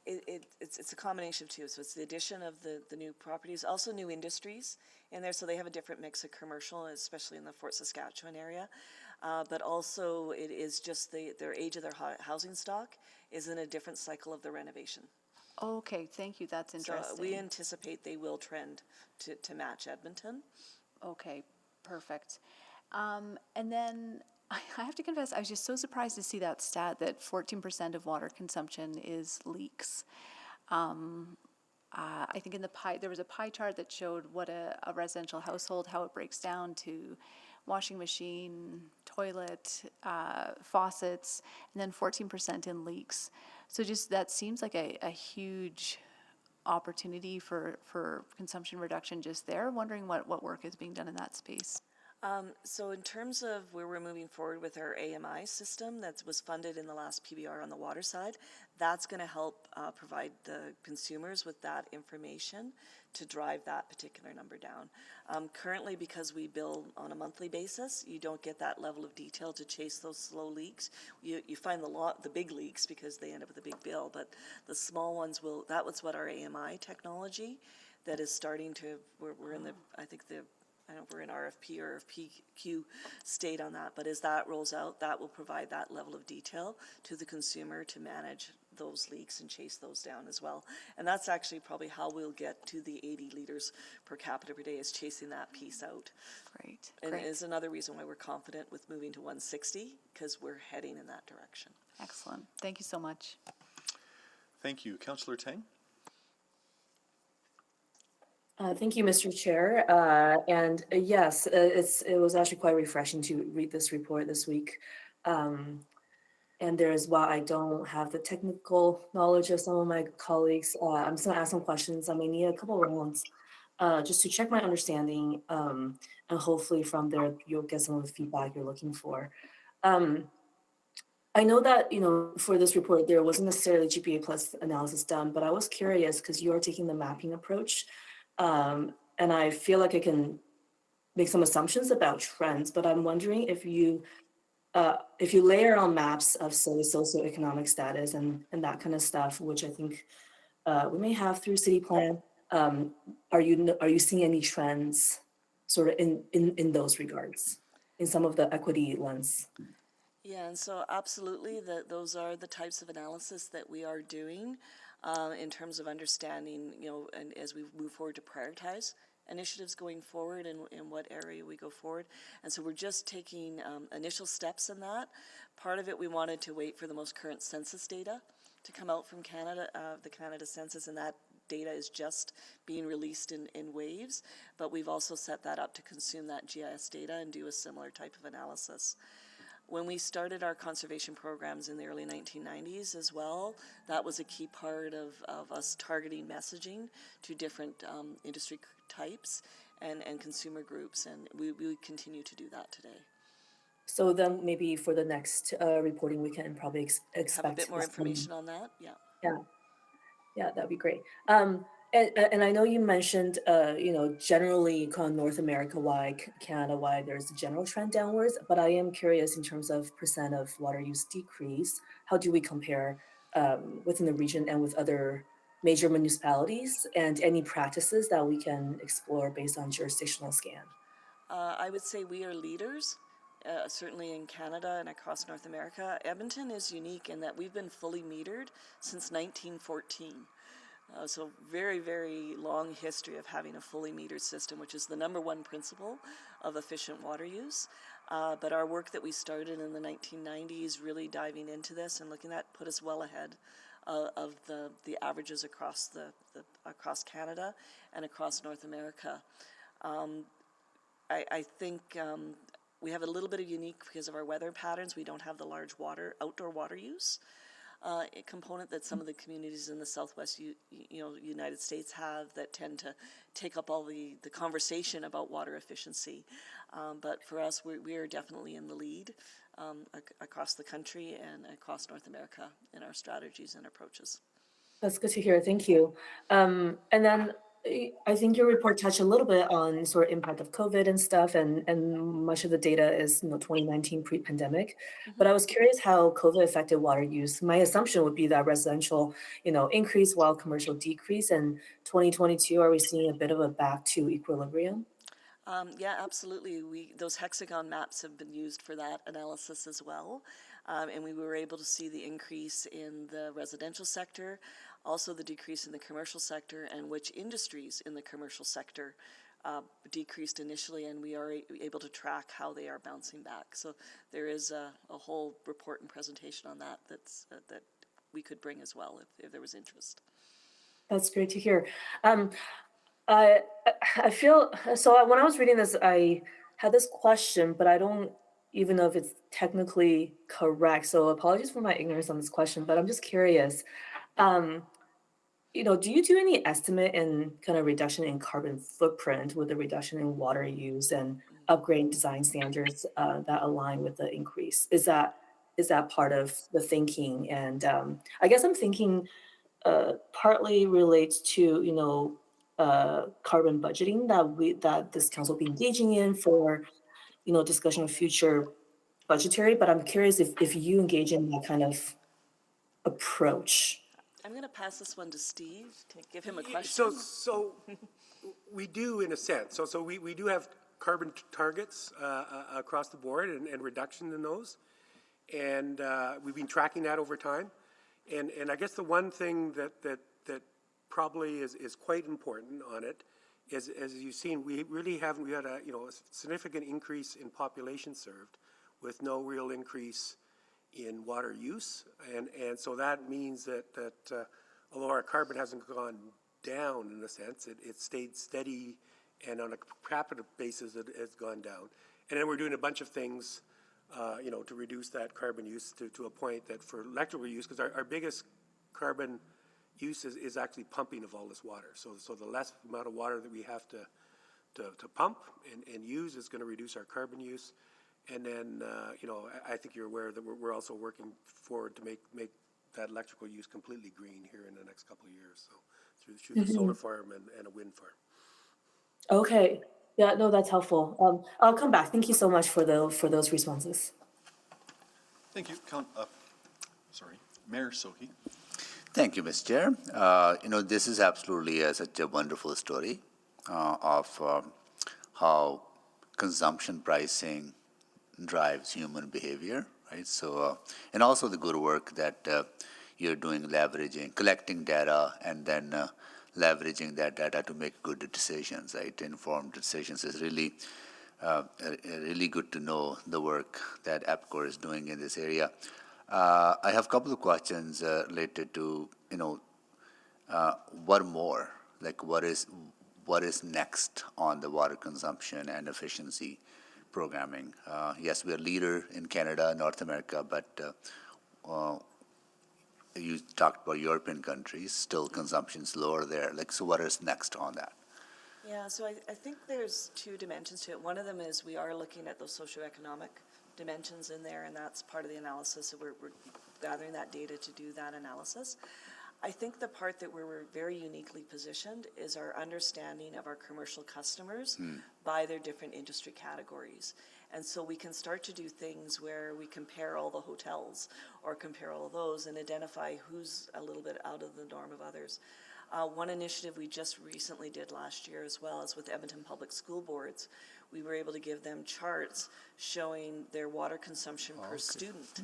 It's a combination of two. So it's the addition of the new properties, also new industries in there. So they have a different mix of commercial, especially in the Fort Saskatchewan area. But also it is just their age of their housing stock is in a different cycle of the renovation. Okay, thank you. That's interesting. So we anticipate they will trend to match Edmonton. Okay, perfect. And then I have to confess, I was just so surprised to see that stat that 14% of water consumption is leaks. I think in the there was a pie chart that showed what a residential household, how it breaks down to washing machine, toilet, faucets, and then 14% in leaks. So just that seems like a huge opportunity for consumption reduction just there. Wondering what work is being done in that space. So in terms of where we're moving forward with our AMI system that was funded in the last PBR on the water side, that's going to help provide the consumers with that information to drive that particular number down. Currently, because we bill on a monthly basis, you don't get that level of detail to chase those slow leaks. You find the big leaks because they end up with a big bill, but the small ones will, that was what our AMI technology that is starting to, we're in the, I think the, I don't know if we're in RFP or RFPQ state on that, but as that rolls out, that will provide that level of detail to the consumer to manage those leaks and chase those down as well. And that's actually probably how we'll get to the 80 liters per capita per day, is chasing that piece out. Great, And great. is another reason why we're confident with moving to 160, because we're heading in that direction. Excellent. Thank you so much. Thank you. Councillor Tang? Thank you, Mr. Chair. Yes, it was actually quite refreshing to read this report this week. And while I don't have the technical knowledge of some of my colleagues, I'm just gonna ask some questions. I may need a couple rounds just to check my understanding, and hopefully from there you'll get some of the feedback you're looking for. I know that, for this report, there wasn't necessarily GPA plus analysis done, but I was curious because you are taking the mapping approach. And I feel like I can make some assumptions about trends, but I'm wondering if you layer on maps of, say, socioeconomic status and that kind of stuff, which I think we may have through city plan, are you seeing any trends sort of in those regards, in some of the equity lens? Yeah, and so absolutely, those are the types of analysis that we are doing in terms of understanding, and as we move forward to prioritize initiatives going forward and in what area we go forward. And so we're just taking initial steps in that. Part of it, we wanted to wait for the most current census data to come out from Canada, the Canada Census, and that data is just being released in waves. But we've also set that up to consume that GIS data and do a similar type of analysis. When we started our conservation programs in the early 1990s as well, that was a key part of us targeting messaging to different industry types and consumer groups, and we continue to do that today. So then maybe for the next reporting, we can probably expect Have a bit more information on that, yeah. Yeah, that'd be great. And I know you mentioned, generally kind of North America-wide, Canada-wide, there's a general trend downwards, but I am curious in terms of percent of water use decrease, how do we compare within the region and with other major municipalities, and any practices that we can explore based on jurisdictional scan? I would say we are leaders, certainly in Canada and across North America. Edmonton is unique in that we've been fully metered since 1914. So very, very long history of having a fully metered system, which is the #1 principle of efficient water use. But our work that we started in the 1990s, really diving into this and looking at, put us well ahead of the averages across across Canada and across North America. I think we have a little bit of unique because of our weather patterns. We don't have the large outdoor water use component that some of the communities in the Southwest United States have, that tend to take up all the conversation about water efficiency. But for us, we are definitely in the lead across the country and across North America in our strategies and approaches. That's good to hear. Thank you. And then I think your report touched a little bit on sort of impact of COVID and stuff, and much of the data is 2019 pre-pandemic. But I was curious how COVID affected water use. My assumption would be that residential, increase while commercial decrease. And 2022, are we seeing a bit of a back to equilibrium? Yeah, absolutely. Those Hexagon Maps have been used for that analysis as well. And we were able to see the increase in the residential sector, also the decrease in the commercial sector, and which industries in the commercial sector decreased initially, and we are able to track how they are bouncing back. So there is a whole report and presentation on that that we could bring as well if there was interest. That's great to hear. I feel so when I was reading this, I had this question, but I don't even know if it's technically correct. So apologies for my ignorance on this question, but I'm just curious. Do you do any estimate in kind of reduction in carbon footprint with the reduction in water use? And upgrading design standards that align with the increase. Is that part of the thinking? And I guess I'm thinking partly relates to, carbon budgeting that this council will be engaging in for, discussion of future budgetary, but I'm curious if you engage in that kind of approach. I'm going to pass this one to Steve to give him a Yeah, question. So we do in a sense. So we do have carbon targets across the board and reduction in those. And we've been tracking that over time. And I guess the one thing that probably is quite important on it is, as you've seen, we had a significant increase in population served with no real increase in water use. And so that means that although our carbon hasn't gone down in a sense, it stayed steady, and on a per capita basis it has gone down. And then we're doing a bunch of things to reduce that carbon use to a point that for electrical use, because our biggest carbon use is actually pumping of all this water. So the less amount of water that we have to pump and use is going to reduce our carbon use. And then, I think you're aware that we're also working forward to make that electrical use completely green here in the next couple of years. So through the solar farm and a wind farm. Okay. Yeah, no, that's helpful. I'll come back. Thank you so much for those responses. Thank you. Mayor Sohi. Thank you, Mr. Chair. This is absolutely such a wonderful story of how consumption pricing drives human behavior, right? So, and also the good work that you're doing, collecting data, and then leveraging that data to make good decisions, right? Informed decisions is really good to know the work that EPCOR is doing in this area. I have a couple of questions related to, what more? Like, what is next on the water consumption and efficiency programming? Yes, we're a leader in Canada, North America, but you talked about European countries, still consumption's lower there. Like, so what is next on that? Yeah, so I think there's two dimensions to it. One of them is we are looking at those socioeconomic dimensions in there, and that's part of the analysis. So we're gathering that data to do that analysis. I think the part that we're very uniquely positioned is our understanding of our commercial customers by their different industry categories. And so we can start to do things where we compare all the hotels or compare all of those and identify who's a little bit out of the norm of others. One initiative we just recently did last year as well is with Edmonton Public School Boards. We were able to give them charts showing their water consumption per student.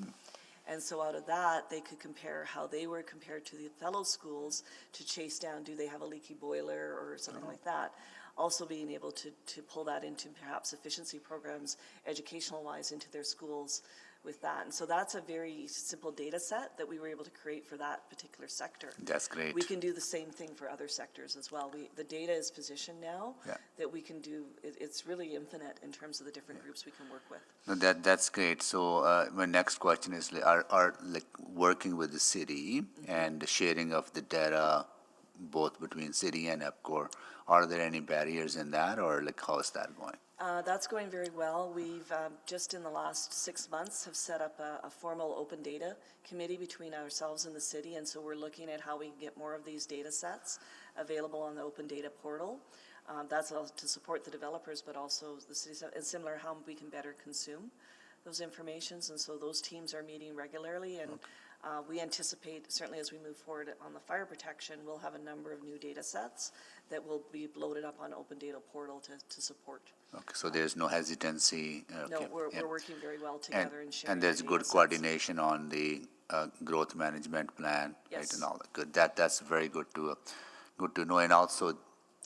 And so out of that, they could compare how they were compared to the fellow schools to chase down, do they have a leaky boiler or something like that. Also being able to pull that into perhaps efficiency programs, educational-wise, into their schools with that. And so that's a very simple data set that we were able to create for that particular sector. That's great. We can do the same thing for other sectors as well. The data is positioned now that we can do, it's really infinite in terms of the different groups we can work with. No, that's great. So my next question is, are like working with the city and the sharing of the data, both between city and EPCOR, are there any barriers in that, or like how is that going? That's going very well. We've just in the last 6 months have set up a formal open data committee between ourselves and the city, and so we're looking at how we can get more of these data sets available on the open data portal. That's to support the developers, but also the city, and similar how we can better consume those informations. And so those teams are meeting regularly, and we anticipate, certainly as we move forward on the fire protection, we'll have a number of new data sets that will be loaded up on open data portal to support. Okay, so there's no hesitancy. No, we're working very well together and sharing. And there's our good data sets. coordination on the growth management plan, right, Yes. and all that. Good. That's very good to know. And also,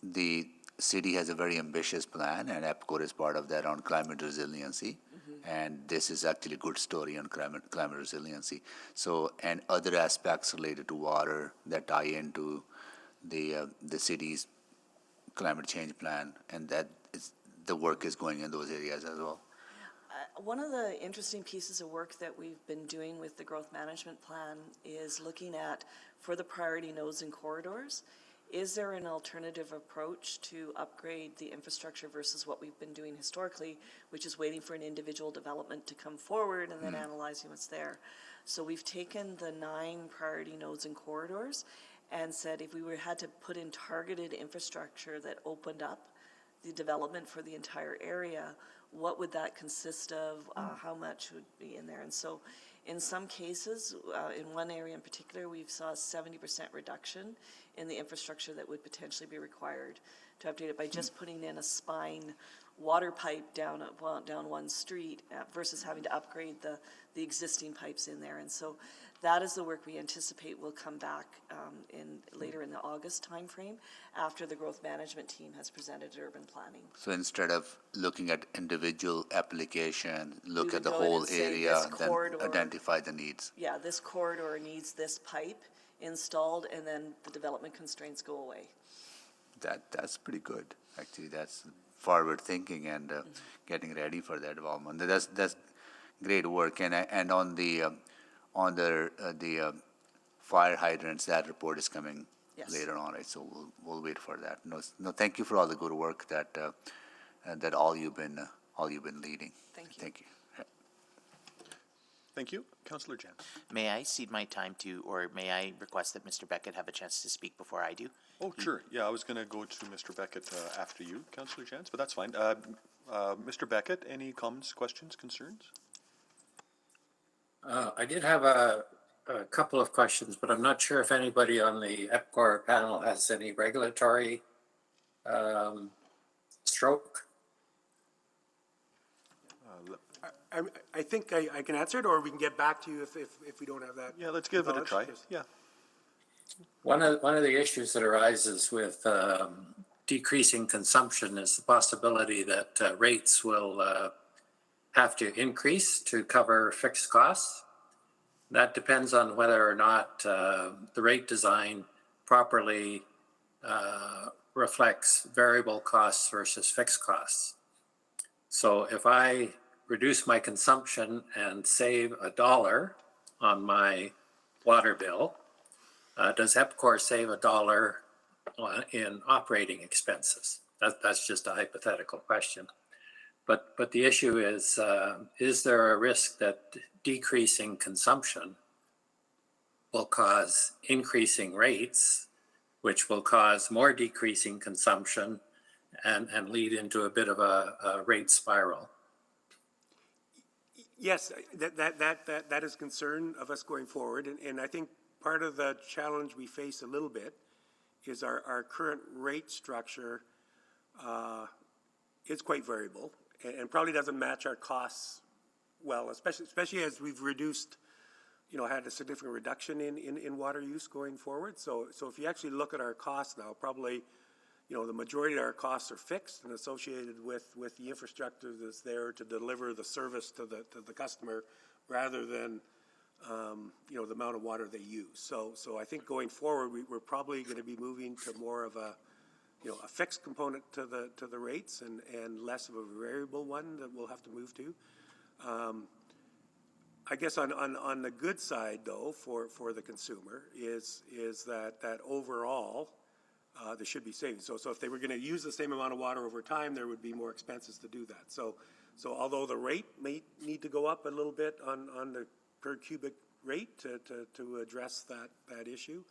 the city has a very ambitious plan, and EPCOR is part of that on climate resiliency. And this is actually a good story on climate resiliency. So, and other aspects related to water that tie into the city's climate change plan, and that the work is going in those areas as well. One of the interesting pieces of work that we've been doing with the growth management plan is looking at, for the priority nodes and corridors, is there an alternative approach to upgrade the infrastructure versus what we've been doing historically, which is waiting for an individual development to come forward and then analyzing what's there? So we've taken the 9 priority nodes and corridors and said if we had to put in targeted infrastructure that opened up the development for the entire area, what would that consist of? How much would be in there? And so in some cases, in one area in particular, we've saw a 70% reduction in the infrastructure that would potentially be required to update it by just putting in a spine water pipe down one street versus having to upgrade the existing pipes in there. And so that is the work we anticipate will come back later in the August timeframe after the growth management team has presented urban planning. So instead of looking at individual application, look We at the would go in whole and say area, this then corridor- identify the needs. Yeah, this corridor needs this pipe installed, and then the development constraints go away. That's pretty good. Actually, that's forward thinking and getting ready for that development. That's great work. And on the fire hydrants, that report is coming Yes. later on, right? So we'll wait for that. No, thank you for all the good work that all you've been leading. Thank you. Thank you. Thank you. Councillor Jans. May I cede my time to, or may I request that Mr. Beckett have a chance to speak before I do? Oh, sure. Yeah, I was going to go to Mr. Beckett after you, Councillor Jans, but that's fine. Mr. Beckett, any comments, questions, concerns? I did have a couple of questions, but I'm not sure if anybody on the EPCOR panel has any regulatory stroke. I think I can answer it, or we can get back to you if we don't have that. Yeah, let's give it a knowledge. try. Yes. Yeah. One of the issues that arises with decreasing consumption is the possibility that rates will have to increase to cover fixed costs. That depends on whether or not the rate design properly reflects variable costs versus fixed costs. So if I reduce my consumption and save $1 on my water bill, does EPCOR save $1 in operating expenses? That's just a hypothetical question. But the issue is there a risk that decreasing consumption will cause increasing rates, which will cause more decreasing consumption and lead into a bit of a rate spiral? Yes, that is concern of us going forward, and I think part of the challenge we face a little bit is our current rate structure is quite variable and probably doesn't match our costs well, especially as we've reduced, had a significant reduction in water use going forward. So if you actually look at our costs now, probably, the majority of our costs are fixed and associated with the infrastructure that's there to deliver the service to the customer rather than, the amount of water they use. So I think going forward, we're probably going to be moving to more of a fixed component to the rates and less of a variable one that we'll have to move to. I guess on the good side though, for the consumer is that overall, there should be savings. So if they were going to use the same amount of water over time, there would be more expenses to do that. So although the rate may need to go up a little bit on the per cubic rate to address that issue,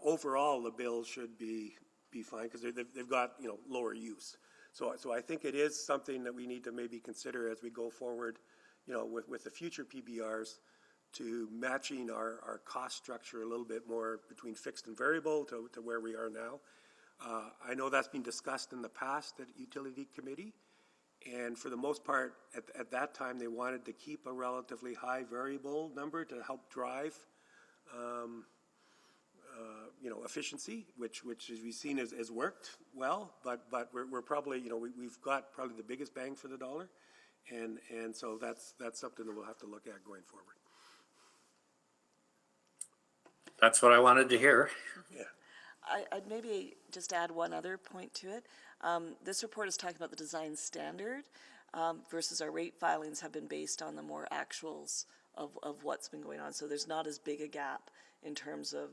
overall the bill should be fine because they've got lower use. So I think it is something that we need to maybe consider as we go forward, with the future PBRs, to matching our cost structure a little bit more between fixed and variable to where we are now. I know that's been discussed in the past at Utility Committee, and for the most part, at that time, they wanted to keep a relatively high variable number to help drive, efficiency, which as we've seen has worked well, but we're probably, we've got probably the biggest bang for the dollar, and so that's something that we'll have to look at going forward. That's what I wanted to hear. Yeah. I'd maybe just add one other point to it. This report is talking about the design standard versus our rate filings have been based on the more actuals of what's been going on. So there's not as big a gap in terms of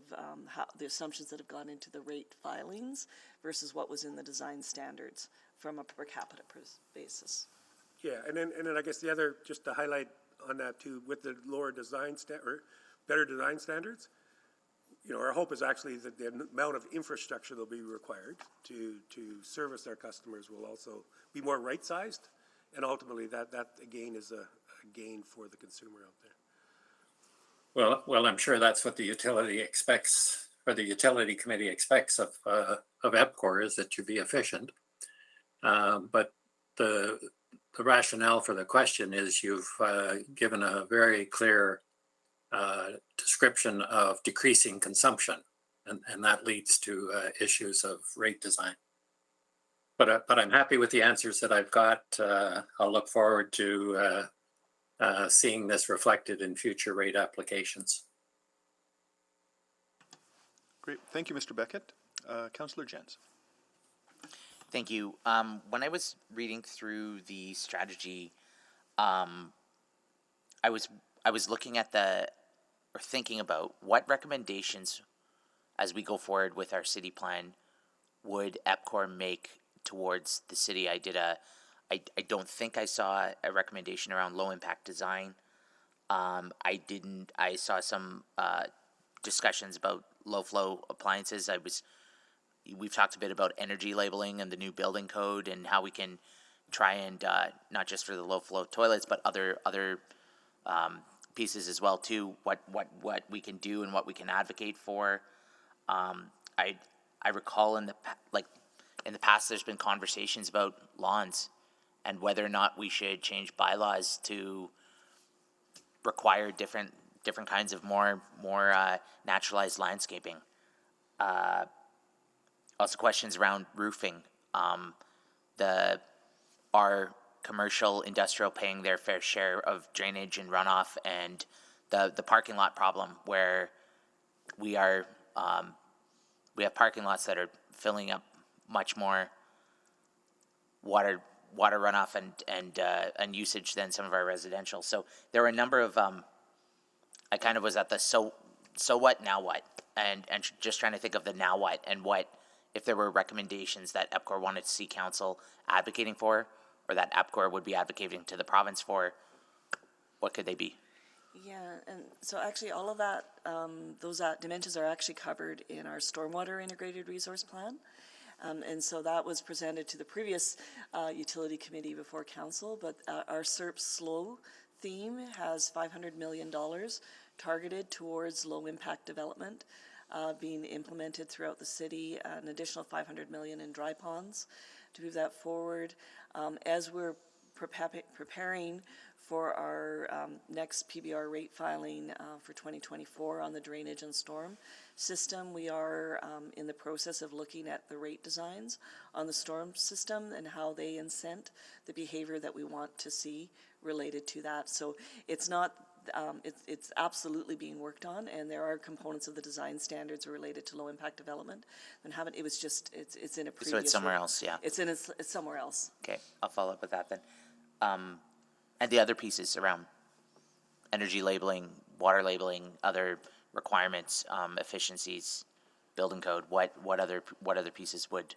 how the assumptions that have gone into the rate filings versus what was in the design standards from a per capita basis. Yeah, and then I guess the other, just to highlight on that too, with the lower design or better design standards, you know, our hope is actually that the amount of infrastructure that'll be required to service our customers will also be more right-sized, and ultimately that again is a gain for the consumer out there. Well, I'm sure that's what the utility expects, or the utility committee expects of EPCOR, is that you be efficient. But the rationale for the question is you've given a very clear description of decreasing consumption, and that leads to issues of rate design. But I'm happy with the answers that I've got. I'll look forward to seeing this reflected in future rate applications. Great. Thank you, Mr. Beckett. Councillor Jens. Thank you. When I was reading through the strategy, I was looking at or thinking about what recommendations as we go forward with our city plan would EPCOR make towards the city. I don't think I saw a recommendation around low impact design. I saw some discussions about low flow appliances. We've talked a bit about energy labeling and the new building code and how we can try and not just for the low flow toilets, but other pieces as well too. What we can do and what we can advocate for. I recall in the past, there's been conversations about lawns and whether or not we should change bylaws to require different kinds of more naturalized landscaping. Also questions around roofing. Are commercial, industrial paying their fair share of drainage and runoff, and the parking lot problem where we have parking lots that are filling up much more water runoff and usage than some of our residential. So there were a number of I kind of was at the so what, now what, and just trying to think of the now what, and what if there were recommendations that EPCOR wanted to see council advocating for, or that EPCOR would be advocating to the province for, what could they be? Yeah, and so actually all of that, those dimensions are actually covered in our stormwater integrated resource plan. And so that was presented to the previous utility committee before council, but our SERP SLOW theme has $500 million targeted towards low impact development being implemented throughout the city, an additional $500 million in dry ponds to move that forward. As we're preparing for our next PBR rate filing for 2024 on the drainage and storm system, we are in the process of looking at the rate designs on the storm system and how they incent the behavior that we want to see related to that. So it's not, it's absolutely being worked on, and there are components of the design standards related to low impact development. And haven't, it was just, it's in a previous. So it's somewhere else, yeah. It's somewhere else. Okay, I'll follow up with that then. And the other pieces around energy labeling, water labeling, other requirements, efficiencies, building code, what other pieces would?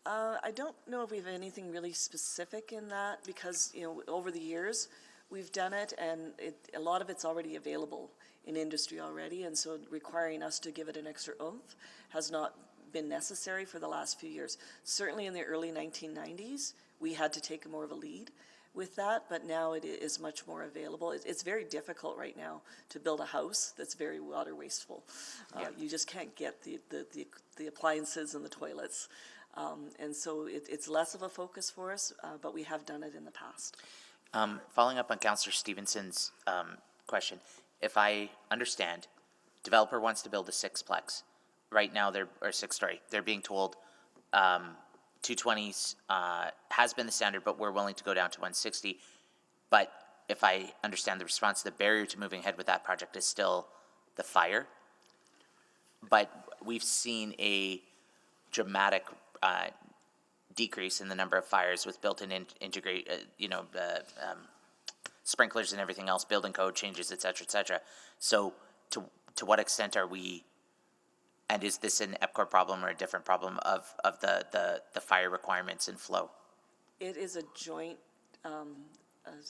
I don't know if we have anything really specific in that, because, you know, over the years we've done it, and a lot of it's already available in industry already, and so requiring us to give it an extra oomph has not been necessary for the last few years. Certainly in the early 1990s, we had to take more of a lead with that, but now it is much more available. It's very difficult right now to build a house that's very water wasteful. Yeah. You just can't get the appliances and the toilets. And so it's less of a focus for us, but we have done it in the past. Following up on Councillor Stevenson's question, if I understand, developer wants to build a sixplex. Right now, six-story. They're being told 220s has been the standard, but we're willing to go down to 160. But if I understand the response, the barrier to moving ahead with that project is still the fire. But we've seen a dramatic decrease in the number of fires with built-in integrate, sprinklers and everything else, building code changes, et cetera, et cetera. So to what extent are we, and is this an EPCOR problem or a different problem of the fire requirements in Flow? It is a joint,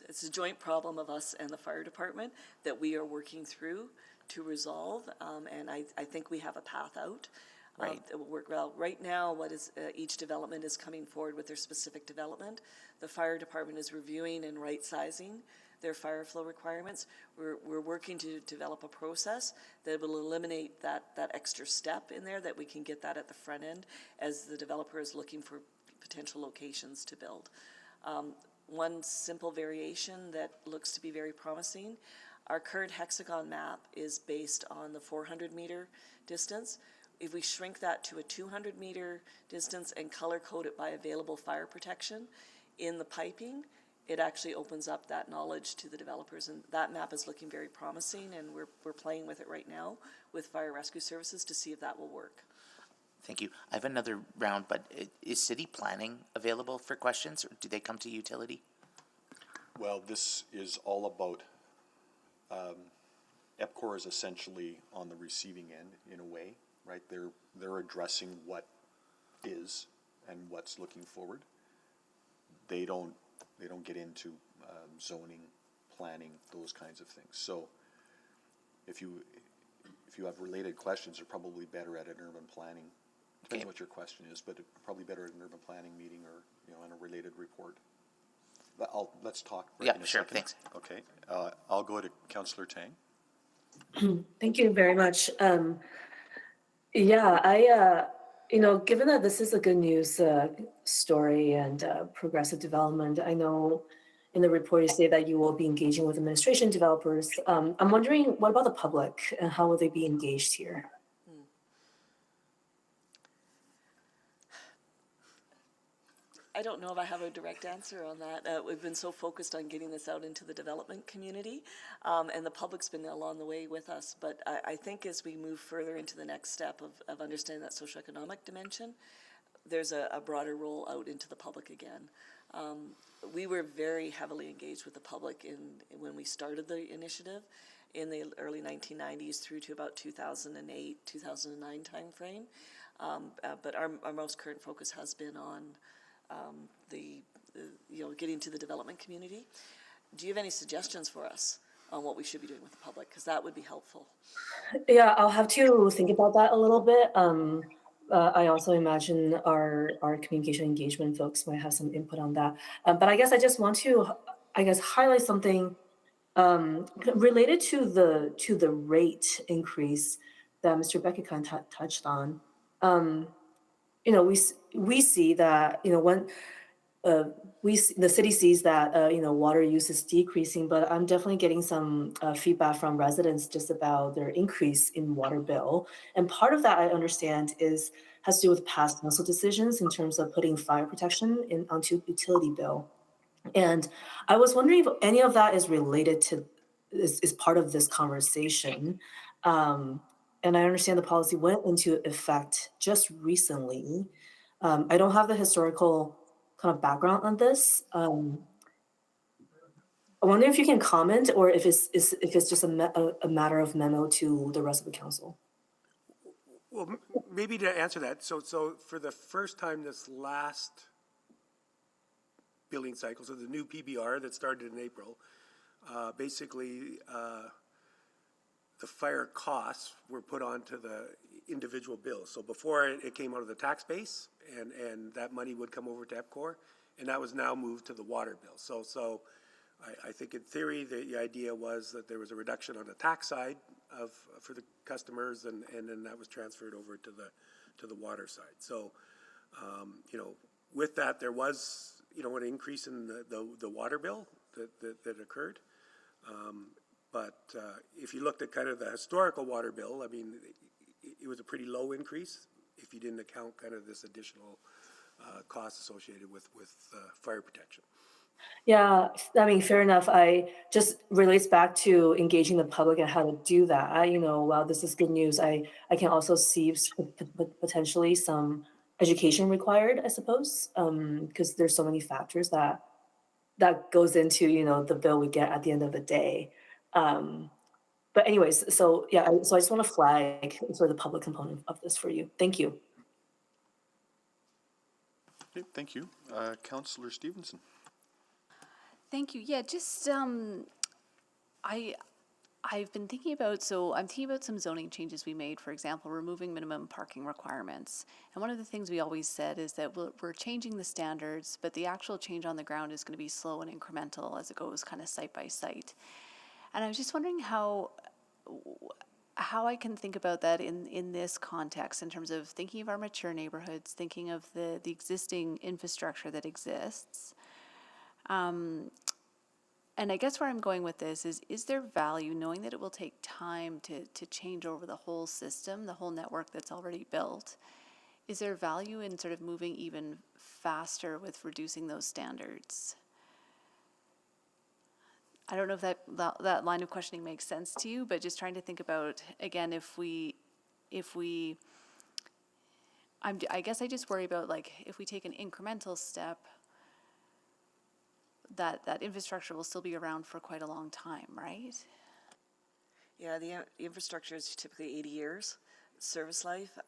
it's a joint problem of us and the fire department that we are working through to resolve, and I think we have a path out. Right. That will work well. Right now, what is, each development is coming forward with their specific development. The fire department is reviewing and right-sizing their fire flow requirements. We're working to develop a process that will eliminate that extra step in there, that we can get that at the front end as the developer is looking for potential locations to build. One simple variation that looks to be very promising, our current Hexagon map is based on the 400-meter distance. If we shrink that to a 200-meter distance and color code it by available fire protection in the piping, it actually opens up that knowledge to the developers, and that map is looking very promising, and we're playing with it right now with fire rescue services to see if that will work. Thank you. I have another round, but is city planning available for questions, or do they come to utility? Well, this is all about, EPCOR is essentially on the receiving end in a way, right? They're addressing what is and what's looking forward. They don't get into zoning, planning, those kinds of things. So if you have related questions, they're probably better at an urban planning. Depends on what your question is, but probably better at an urban planning meeting or, in a related report. Let's talk right in a sure, second. thanks. Okay, I'll go to Councillor Tang. Thank you very much. Yeah, given that this is a good news story and progressive development, I know in the report you say that you will be engaging with administration developers. I'm wondering, what about the public and how will they be engaged here? I don't know if I have a direct answer on that. We've been so focused on getting this out into the development community, and the public's been along the way with us. But I think as we move further into the next step of understanding that socioeconomic dimension, there's a broader role out into the public again. We were very heavily engaged with the public when we started the initiative in the early 1990s through to about 2008, 2009 timeframe. But our most current focus has been on getting to the development community. Do you have any suggestions for us on what we should be doing with the public? Because that would be helpful. Yeah, I'll have to think about that a little bit. I also imagine our communication engagement folks might have some input on that. But I guess I just want to, highlight something related to the rate increase that Mr. Beckett kind of touched on. We see that, when the city sees that, water use is decreasing, but I'm definitely getting some feedback from residents just about their increase in water bill. And part of that, I understand, has to do with past council decisions in terms of putting fire protection onto utility bill. And I was wondering if any of that is related to, is part of this conversation. And I understand the policy went into effect just recently. I don't have the historical kind of background on this. I wonder if you can comment, or if it's just a matter of memo to the rest of the council. Well, maybe to answer that, so for the first time this last billing cycle, so the new PBR that started in April, basically the fire costs were put onto the individual bills. So before it came out of the tax base, and that money would come over to EPCOR, and that was now moved to the water bill. So I think in theory the idea was that there was a reduction on the tax side for the customers, and then that was transferred over to the water side. So with that there was an increase in the water bill that occurred. But if you looked at kind of the historical water bill, I mean, it was a pretty low increase if you didn't account kind of this additional cost associated with fire protection. Yeah, I mean, fair enough. I just relates back to engaging the public and how to do that. While this is good news, I can also see potentially some education required, I suppose, because there's so many factors that goes into, the bill we get at the end of the day. But anyways, so yeah, so I just want to flag sort of the public component of this for you. Thank you. Okay, thank you. Councillor Stevenson. Thank you. Yeah, just I've been thinking about, so I'm thinking about some zoning changes we made, for example, removing minimum parking requirements. And one of the things we always said is that we're changing the standards, but the actual change on the ground is going to be slow and incremental as it goes kind of site by site. And I was just wondering how I can think about that in this context, in terms of thinking of our mature neighborhoods, thinking of the existing infrastructure that exists. And I guess where I'm going with this is there value, knowing that it will take time to change over the whole system, the whole network that's already built? Is there value in sort of moving even faster with reducing those standards? I don't know if that line of questioning makes sense to you, but just trying to think about, again, I guess I just worry about, like, if we take an incremental step, that infrastructure will still be around for quite a long time, right? Yeah, the infrastructure is typically 80 years service life.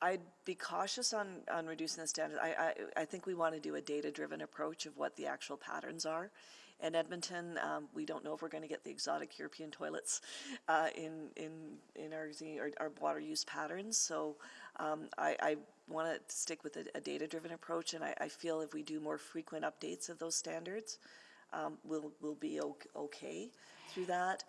I'd be cautious on reducing the standard. I think we want to do a data-driven approach of what the actual patterns are. In Edmonton, we don't know if we're going to get the exotic European toilets in our water use patterns. So I want to stick with a data-driven approach, and I feel if we do more frequent updates of those standards, we'll be okay through that.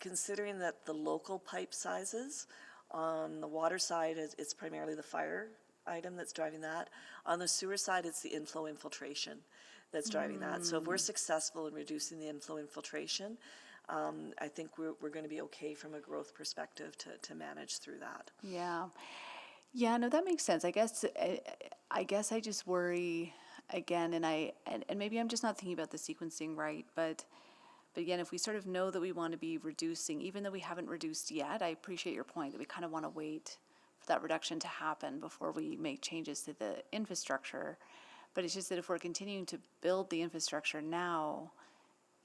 Considering that the local pipe sizes on the water side, it's primarily the fire item that's driving that. On the sewer side, it's the inflow infiltration that's driving that. So if we're successful in reducing the inflow infiltration, I think we're going to be okay from a growth perspective to manage through that. Yeah, no, that makes sense. I guess I just worry again, and maybe I'm just not thinking about the sequencing right, but again, if we sort of know that we want to be reducing, even though we haven't reduced yet, I appreciate your point that we kind of want to wait for that reduction to happen before we make changes to the infrastructure. But it's just that if we're continuing to build the infrastructure now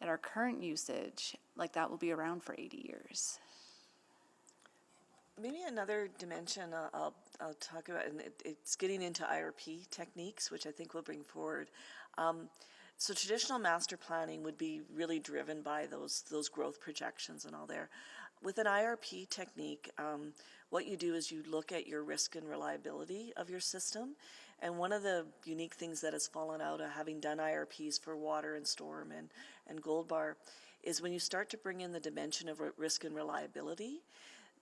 at our current usage, like, that will be around for 80 years. Maybe another dimension I'll talk about, and it's getting into IRP techniques, which I think we'll bring forward. So traditional master planning would be really driven by those growth projections and all there. With an IRP technique, what you do is you look at your risk and reliability of your system. And one of the unique things that has fallen out of having done IRPs for water and storm and Gold Bar is when you start to bring in the dimension of risk and reliability,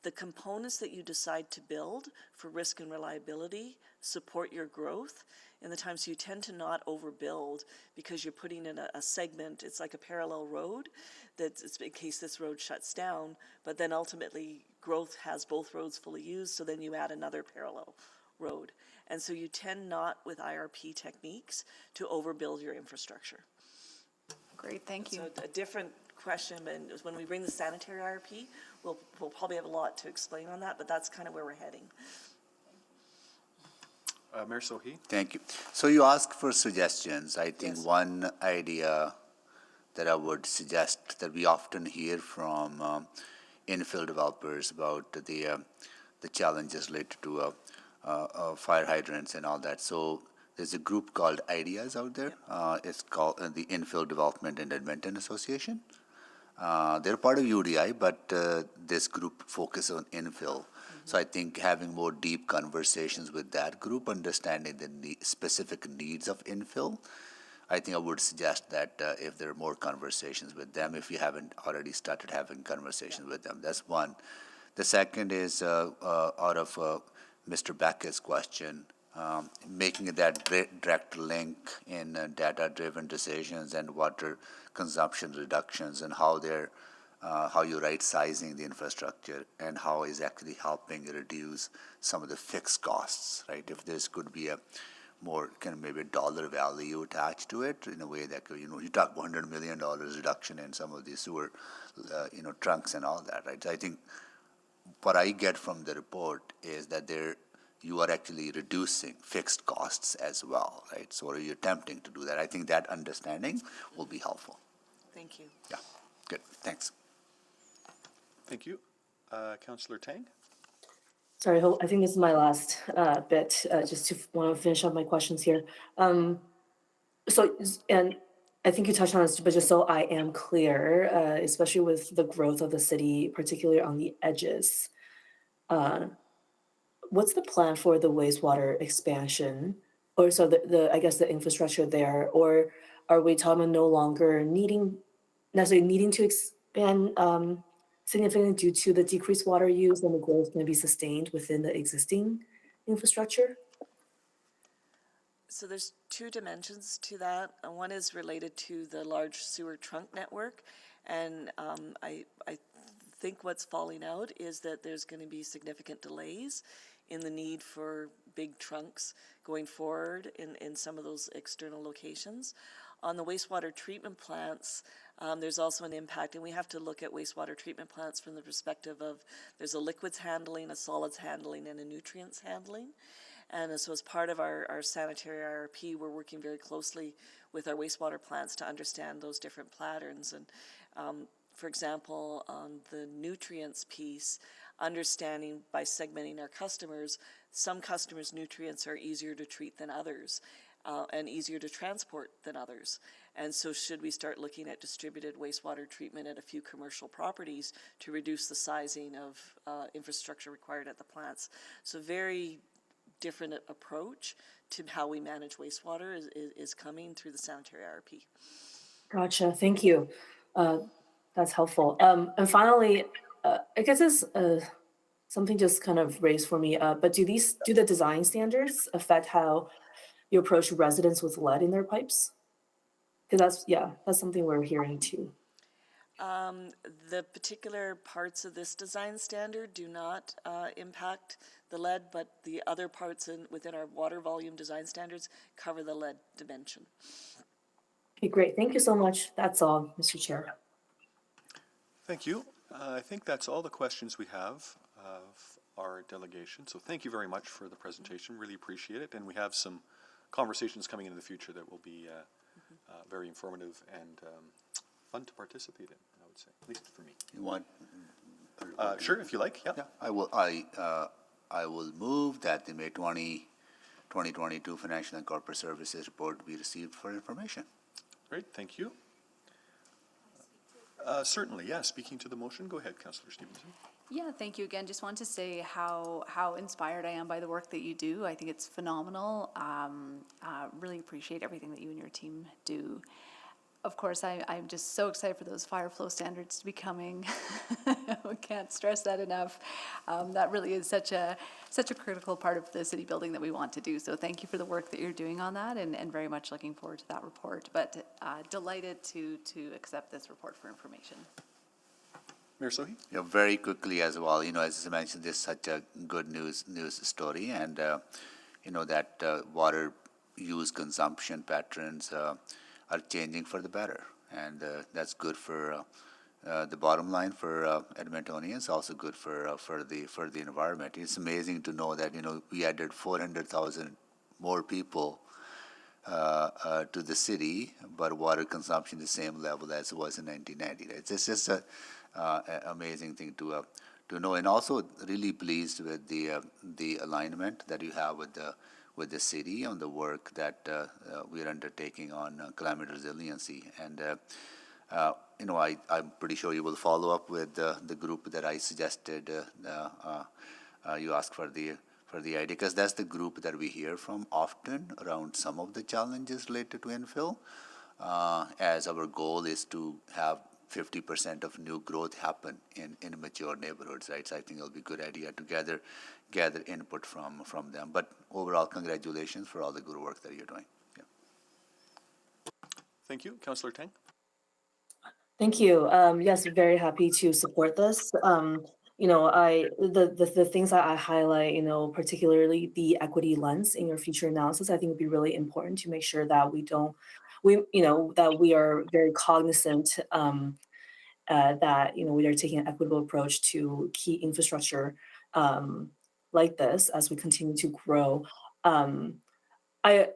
the components that you decide to build for risk and reliability support your growth. In the times you tend to not overbuild because you're putting in a segment. It's like a parallel road that's in case this road shuts down, but then ultimately growth has both roads fully used, so then you add another parallel road. And so you tend not, with IRP techniques, to overbuild your infrastructure. Great, thank you. So a different question, but when we bring the sanitary IRP, we'll probably have a lot to explain on that, but that's kind of where we're heading. Mayor Sohi? Thank you. So you asked for suggestions. I think Yes. one idea that I would suggest that we often hear from infill developers about the challenges related to fire hydrants and all that. So there's a group called Ideas out there. It's called the Infill Development and Edmonton Association. They're part of UDI, but this group focuses on infill. So I think having more deep conversations with that group, understanding the specific needs of infill, I think I would suggest that if there are more conversations with them, if you haven't already started having conversations with them. That's one. The second is out of Mr. Beckett's question, making that direct link in data-driven decisions and water consumption reductions and how you're right-sizing the infrastructure and how is actually helping reduce some of the fixed costs, right? If this could be a more kind of maybe a dollar value attached to it in a way that, you talk about $100 million reduction in some of these sewer, trunks and all that, right? So I think what I get from the report is that you are actually reducing fixed costs as well, right? So are you attempting to do that? I think that understanding will be helpful. Thank you. Yeah. Good, thanks. Thank you. Councillor Tang? Sorry, I think this is my last bit, just to want to finish up my questions here. And I think you touched on this, but just so I am clear, especially with the growth of the city, particularly on the edges, what's the plan for the wastewater expansion? Or so I guess the infrastructure there, or are we talking about no longer necessarily needing to expand significantly due to the decreased water use and the growth going to be sustained within the existing infrastructure? So there's two dimensions to that. One is related to the large sewer trunk network. And I think what's falling out is that there's going to be significant delays in the need for big trunks going forward in some of those external locations. On the wastewater treatment plants, there's also an impact, and we have to look at wastewater treatment plants from the perspective of there's a liquids handling, a solids handling, and a nutrients handling. And so as part of our sanitary IRP, we're working very closely with our wastewater plants to understand those different patterns. And for example, on the nutrients piece, understanding by segmenting our customers, some customers' nutrients are easier to treat than others. And easier to transport than others. And so should we start looking at distributed wastewater treatment at a few commercial properties to reduce the sizing of infrastructure required at the plants? So very different approach to how we manage wastewater is coming through the sanitary IRP. Gotcha, thank you. That's helpful. And finally, I guess it's something just kind of raised for me, but do the design standards affect how you approach residents with lead in their pipes? Because that's something we're hearing too. The particular parts of this design standard do not impact the lead, but the other parts within our water volume design standards cover the lead dimension. Okay, great. Thank you so much. That's all, Mr. Chair. Thank you. I think that's all the questions we have of our delegation. So thank you very much for the presentation. Really appreciate it. And we have some conversations coming into the future that will be very informative and fun to participate in, I would say, at least for me. You want? Sure, if you like, yeah. Yeah, I will move that the May 2022 Financial and Corporate Services Report be received for information. Great, thank you. Certainly, yeah, speaking to the motion, go ahead, Councillor Stevenson. Yeah, thank you again. Just want to say how inspired I am by the work that you do. I think it's phenomenal. Really appreciate everything that you and your team do. Of course, I'm just so excited for those fire flow standards to be coming. We can't stress that enough. That really is such a critical part of the city building that we want to do. So thank you for the work that you're doing on that, and very much looking forward to that report. But delighted to accept this report for information. Mayor Sohi? Yeah, very quickly as well, as I mentioned, this is such a good news story, and that water use consumption patterns are changing for the better, and that's good for the bottom line for Edmontonians, also good for the environment. It's amazing to know that we added 400,000 more people to the city, but water consumption the same level as it was in 1990. It's just a amazing thing to know, and also really pleased with the alignment that you have with the city on the work that we are undertaking on climate resiliency. And I'm pretty sure you will follow up with the group that I suggested. You asked for the idea, because that's the group that we hear from often around some of the challenges related to infill, as our goal is to have 50% of new growth happen in mature neighborhoods, right? So I think it'll be a good idea to gather input from them. But overall, congratulations for all the good work that you're doing. Yeah. Thank you. Councillor Tang? Thank you. Yes, very happy to support this. The things that I highlight, particularly the equity lens in your future analysis, I think would be really important to make sure that that we are very cognizant that we are taking an equitable approach to key infrastructure like this as we continue to grow. I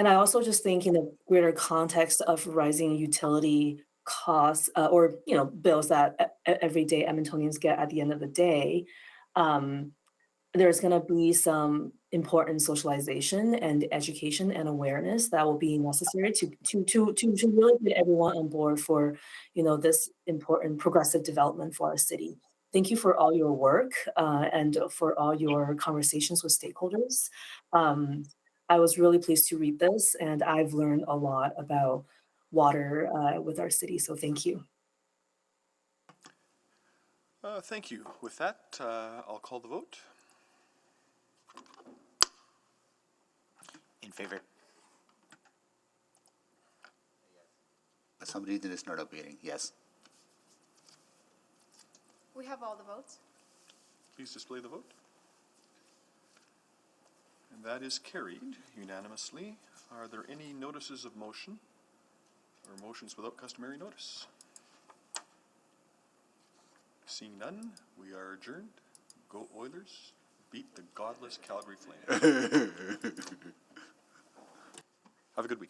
also just think in the greater context of rising utility costs or bills that everyday Edmontonians get at the end of the day, there's going to be some important socialization and education and awareness that will be necessary to really get everyone on board for this important progressive development for our city. Thank you for all your work and for all your conversations with stakeholders. I was really pleased to read this, and I've learned a lot about water with our city. So thank you. Thank you. With that, I'll call the vote. In favor. For some reason, it's not appearing. Yes. We have all the votes. Please display the vote. And that is carried unanimously. Are there any notices of motion or motions without customary notice? Seeing none, we are adjourned. Go Oilers. Beat the godless Calgary Flames. Have a good week.